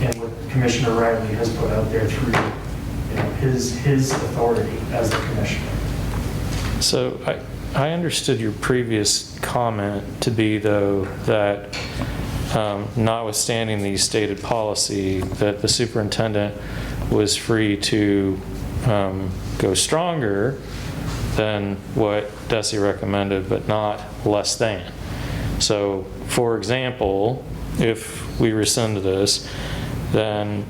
and what Commissioner Riley has put out there through his authority as the commissioner.
So I understood your previous comment to be, though, that notwithstanding the stated policy, that the superintendent was free to go stronger than what DESE recommended, but not less than. So, for example, if we rescind this, then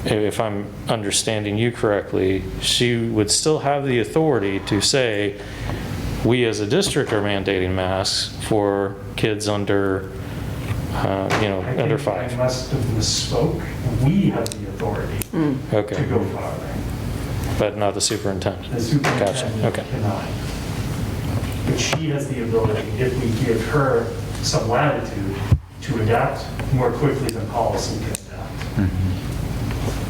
if I'm understanding you correctly, she would still have the authority to say, we as a district are mandating masks for kids under, under 5.
I must have misspoke. We have the authority to go farther.
But not the superintendent.
The superintendent cannot. But she has the ability, if we give her some latitude, to adapt more quickly than policy can adapt.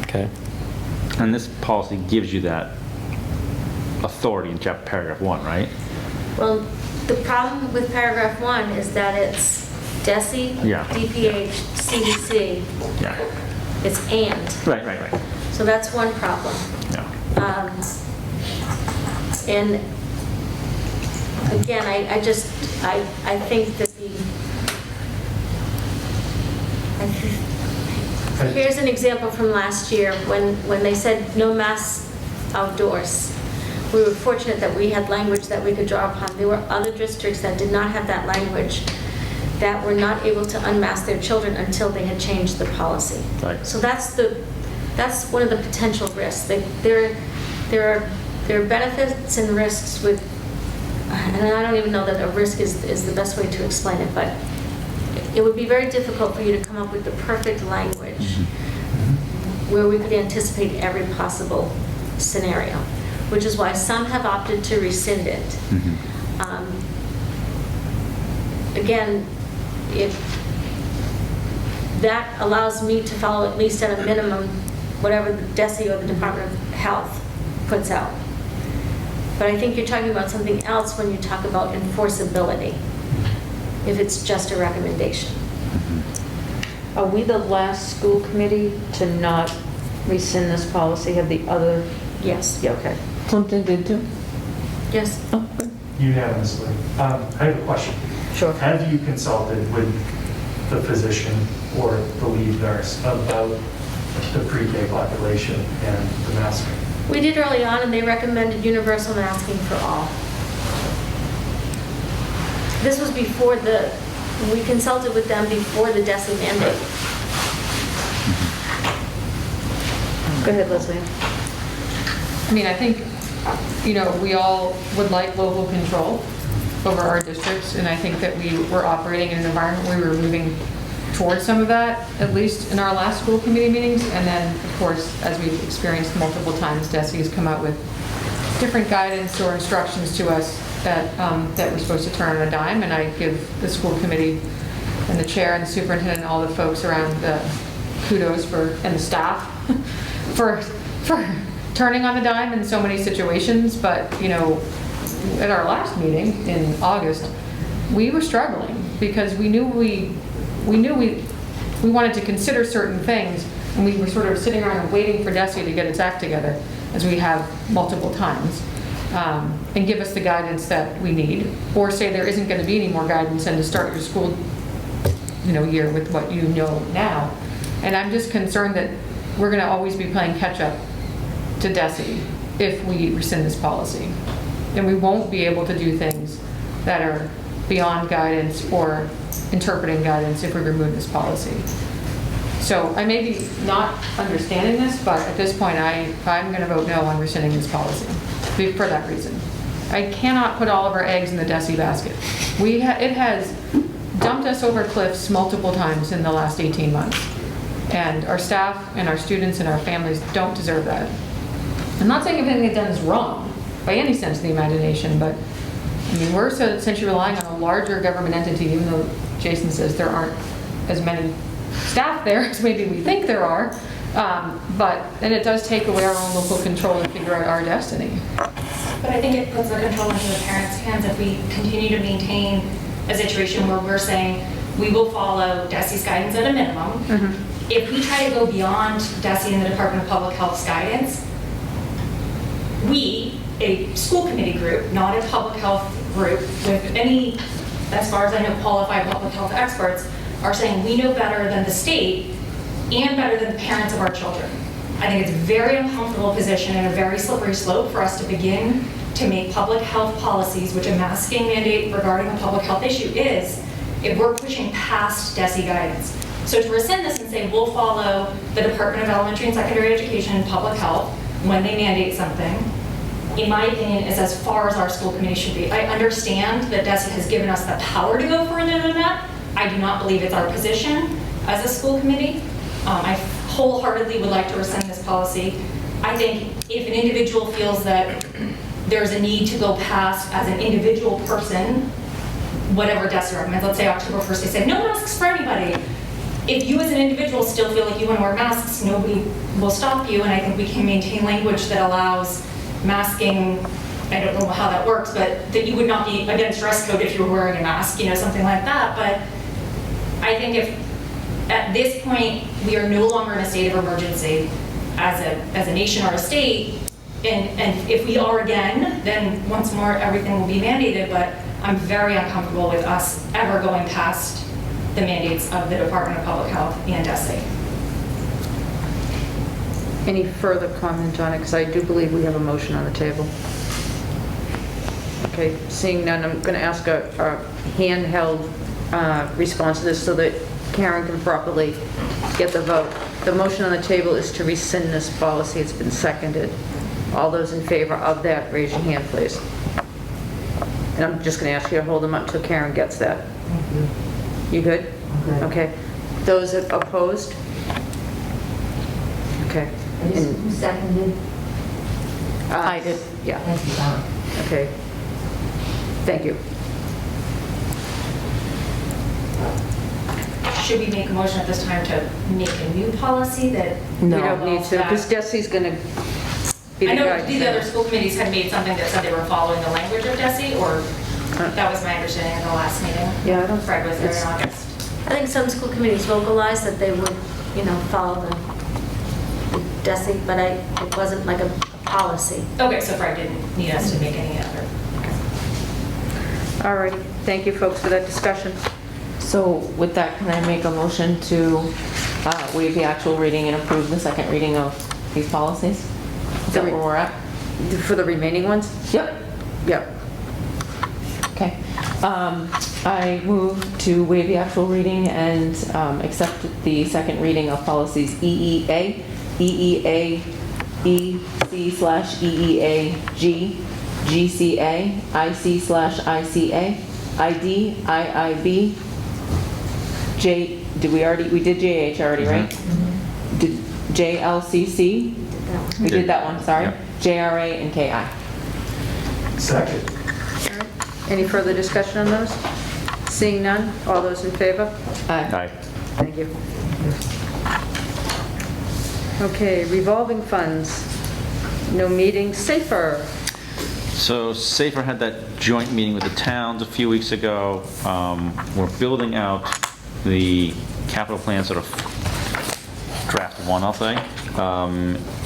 Okay.
And this policy gives you that authority in paragraph 1, right?
Well, the problem with paragraph 1 is that it's DESE, DPH, CDC.
Yeah.
It's and.
Right.
So that's one problem.
Yeah.
And again, I think that here's an example from last year when they said no masks outdoors. We were fortunate that we had language that we could draw upon. There were other districts that did not have that language that were not able to unmask their children until they had changed the policy.
Right.
So that's one of the potential risks. There are benefits and risks with, and I don't even know that a risk is the best way to explain it, but it would be very difficult for you to come up with the perfect language where we could anticipate every possible scenario. which is why some have opted to rescind it. Again, if that allows me to follow at least at a minimum whatever the DESE or the Department of Health puts out. But I think you're talking about something else when you talk about enforceability, if it's just a recommendation.
Are we the last school committee to not rescind this policy? Have the other?
Yes.
Yeah, okay.
Plimpton did too?
Yes.
Oh, good.
Unanimously. I have a question.
Sure.
Have you consulted with the physician or the lead nurse about the pre-K population and the masking?
We did early on, and they recommended universal masking for all. This was before we consulted with them before the DESE mandate.
Go ahead, Leslie.
I mean, I think, we all would like local control over our districts, and I think that we were operating in an environment where we were moving towards some of that, at least in our last school committee meetings. And then, of course, as we've experienced multiple times, DESE has come out with different guidance or instructions to us that we're supposed to turn on a dime. And I give the school committee and the chair and the superintendent and all the folks around the kudos and the staff for turning on a dime in so many situations. But, at our last meeting in August, we were struggling because we knew we wanted to consider certain things, and we were sort of sitting around and waiting for DESE to get its act together, as we have multiple times, and give us the guidance that we need, or say there isn't going to be any more guidance and to start your school year with what you know now. And I'm just concerned that we're going to always be playing catch up to DESE if we rescind this policy. And we won't be able to do things that are beyond guidance or interpreting guidance if we remove this policy. So I may be not understanding this, but at this point I'm going to vote no on rescinding this policy for that reason. I cannot put all of our eggs in the DESE basket. It has dumped us over cliffs multiple times in the last 18 months. And our staff and our students and our families don't deserve that. I'm not saying everything they've done is wrong by any sense of the imagination, but we're essentially relying on a larger government entity, even though Jason says there aren't as many staff there as maybe we think there are. And it does take away our own local control to figure out our destiny.
But I think it puts the control into the parents' hands if we continue to maintain a situation where we're saying we will follow DESE's guidance at a minimum. If we try to go beyond DESE and the Department of Public Health's guidance, we, a school committee group, not a public health group, with any, as far as I know, qualified public health experts, are saying we know better than the state and better than the parents of our children. I think it's a very uncomfortable position and a very slippery slope for us to begin to make public health policies, which a masking mandate regarding a public health issue is, if we're pushing past DESE guidance. So to rescind this and say we'll follow the Department of Elementary and Secondary Education and Public Health when they mandate something, in my opinion, is as far as our school committee should be. I understand that DESE has given us the power to go further than that. I do not believe it's our position as a school committee. I wholeheartedly would like to rescind this policy. I think if an individual feels that there's a need to go past as an individual person, whatever DESE recommends, let's say October 1st, they say no masks for anybody. If you as an individual still feel like you want to wear masks, nobody will stop you, and I think we can maintain language that allows masking. I don't know how that works, but that you would not be against dress code if you were wearing a mask, something like that. But I think if at this point we are no longer in a state of emergency as a nation or a state, and if we are again, then once more everything will be mandated. But I'm very uncomfortable with us ever going past the mandates of the Department of Public Health and DESE.
Any further comment on it? Because I do believe we have a motion on the table. Okay, seeing none, I'm going to ask a handheld response to this so that Karen can properly get the vote. The motion on the table is to rescind this policy. It's been seconded. All those in favor of that, raise your hand, please. And I'm just going to ask you to hold them up until Karen gets that. You good? Okay. Those opposed? Okay.
Who seconded?
I did.
Yeah. Okay. Thank you.
Should we make a motion at this time to make a new policy that?
We
No.
don't need to, because Desi's going to be
I
the
know
guide.
these other school committees had made something that said they were following the language of DESI, or that was my understanding in the last meeting.
Yeah, I don't-
Fred was there in
it's-
August.
I think some school committees vocalized that they would, follow the DESI, but it wasn't like a policy.
Okay, so Fred didn't need us to make any other.
All right, thank you folks for that discussion.
So with that, can I make a motion to waive the actual reading and approve the second reading of these policies? Is that where we're at?
For the remaining ones?
Yep.
Yep.
Okay. I move to waive the actual reading and accept the second reading of policies EEA, EEA, EC/EEA-G, GCA, IC/ICA, ID, IIB, J, we did JH already, right? Did JLCC? We did that one, sorry.
Yep.
JRA and KI.
Second.
Any further discussion on those? Seeing none, all those in favor?
Aye.
Thank you. Okay, revolving funds, no meeting, safer.
So SAFER had that joint meeting with the towns a few weeks ago. We're building out the capital plan, sort of draft one, I'll say,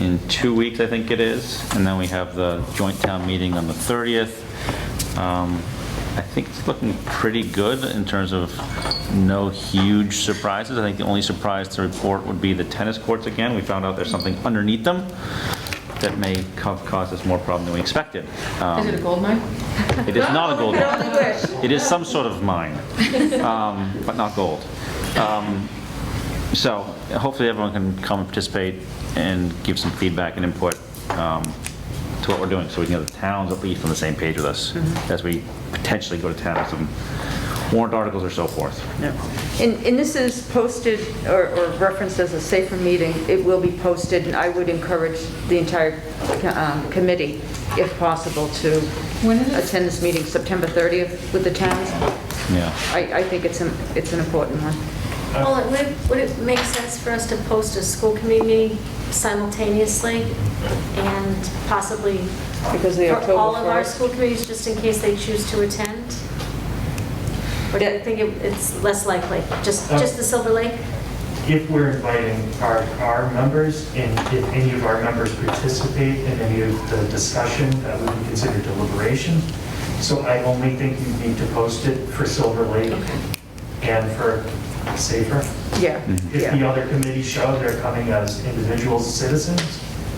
in 2 weeks, I think it is. And then we have the joint town meeting on the 30th. I think it's looking pretty good in terms of no huge surprises. I think the only surprise to report would be the tennis courts again. We found out there's something underneath them that may cause us more problem than we expected.
Is it a gold mine?
It is not a gold
You only
mine.
wish.
It is some sort of mine, but not gold. So hopefully everyone can come and participate and give some feedback and input to what we're doing, so we can get the towns at least on the same page with us as we potentially go to town with some warrant articles or so forth.
No. And this is posted or referenced as a safer meeting. It will be posted, and I would encourage the entire committee, if possible, to
When is it?
attend this meeting, September 30th, with the towns.
Yeah.
I think it's an important one.
Well, would it make sense for us to post a school committee meeting simultaneously and possibly
Because the
for
October
all of our
1st.
school committees, just in case they choose to attend? Or do you think it's less likely? Just the Silver Lake?
If we're inviting our members, and if any of our members participate in any of the discussion, that would be considered deliberation. So I only think you need to post it for Silver Lake and for Safer.
Yeah,
If the
yeah.
other committees show they're coming as individual citizens,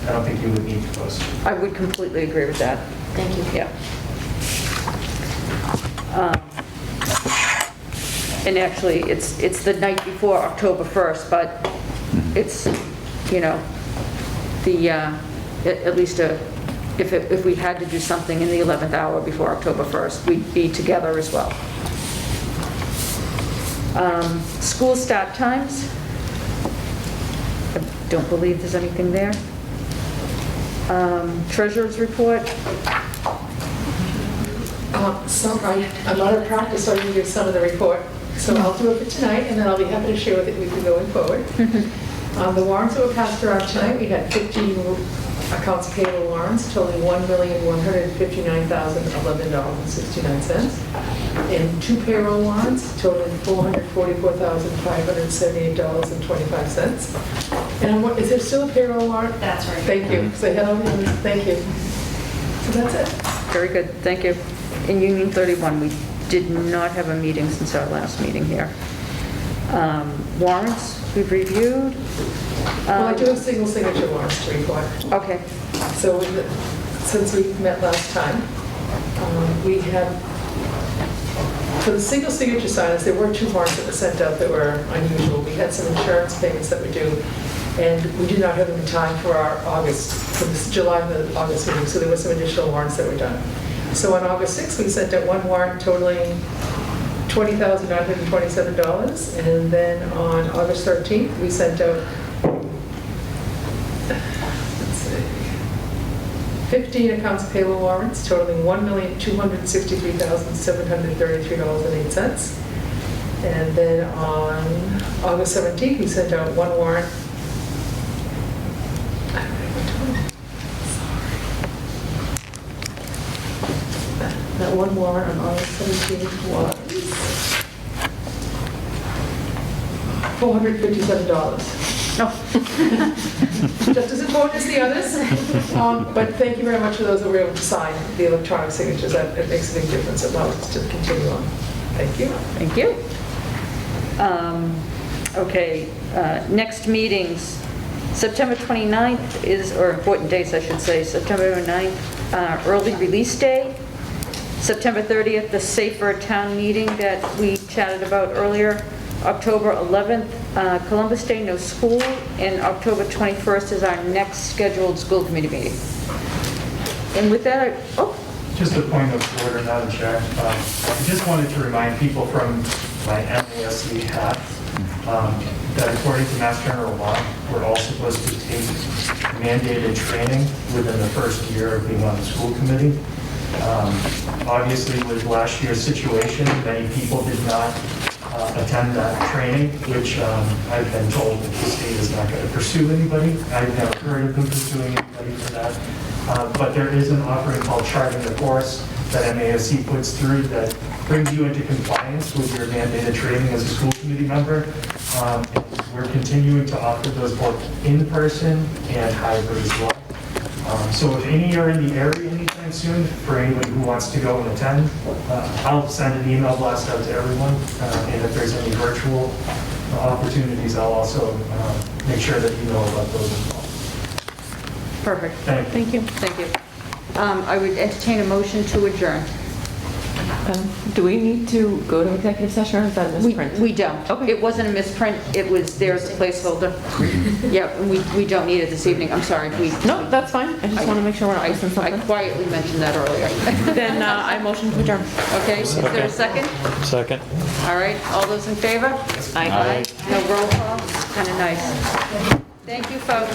I don't think you would need to post it.
I would completely agree with that.
Thank you.
Yeah. And actually, it's the night before October 1st, but it's, the, at least if we had to do something in the 11th hour before October 1st, we'd be together as well. School start times. I don't believe there's anything there. Treasurer's report.
I'm out of practice, so I can give some of the report. So I'll do it for tonight, and then I'll be happy to share with it with you going forward. The warrants that were passed around tonight, we had 50 accounts payable warrants totaling $1,159,011.69, and 2 payroll warrants totaling $444,578.25. And is there still a payroll warrant?
That's right.
Thank you. So I had all the others. Thank you. So that's it.
Very good, thank you. In Union 31, we did not have a meeting since our last meeting here. Warrants, we've reviewed.
Well, I do have single signature warrants to report.
Okay,
So since we met last time, we had, for the single signature signers, there were 2 warrants that were sent out that were unusual. We had some insurance payments that were due, and we did not have them in time for our August, for this July and the August meeting, so there were some additional warrants that were done. So on August 6th, we sent out 1 warrant totaling $20,927, and then on August 13th, we sent out, let's see, 15 accounts payable warrants totaling $1,263,733.08. And then on August 17th, we sent out one warrant. That one warrant on August 17th was $457.
No.
Just as important as the others. But thank you very much for those that were able to sign the electronic signatures. That it makes a big difference. It allows us to continue on. Thank you.
Thank you. Okay, next meetings, September 29th is, or important dates, I should say, September 9th, early release day. September 30th, the Safer Town meeting that we chatted about earlier. October 11th, Columbus Day, no school, and October 21st is our next scheduled school committee meeting. And with that,
Just a point of order, Madam Chair. I just wanted to remind people from my MASC hat that according to Mass General Law, we're all supposed to take mandated training within the first year of being on the school committee. Obviously, with last year's situation, many people did not attend that training, which I've been told that the state is not going to pursue anybody. I've never heard of them pursuing anybody for that. But there is an offering called Charting the Course that MASC puts through that brings you into compliance with your mandated training as a school committee member. And we're continuing to offer those both in person and hybrid as well. So if any are in the area anytime soon, for anybody who wants to go and attend, I'll send an email blast out to everyone. And if there's any virtual opportunities, I'll also make sure that you know about those as well.
perfect.
Thank you.
Thank you. I would entertain a motion to adjourn.
Do we need to go to executive session or is that a misprint?
We don't.
Okay.
It wasn't a misprint, it was there as a placeholder. Yeah, and we don't need it this evening, I'm sorry.
No, that's fine. I just want to make sure we're not missing
I
something.
quietly mentioned that earlier.
Then I motion to adjourn.
Okay, is there a second?
Second.
All right, all those in favor?
Aye.
No roll call? Kind of nice. Thank you, folks.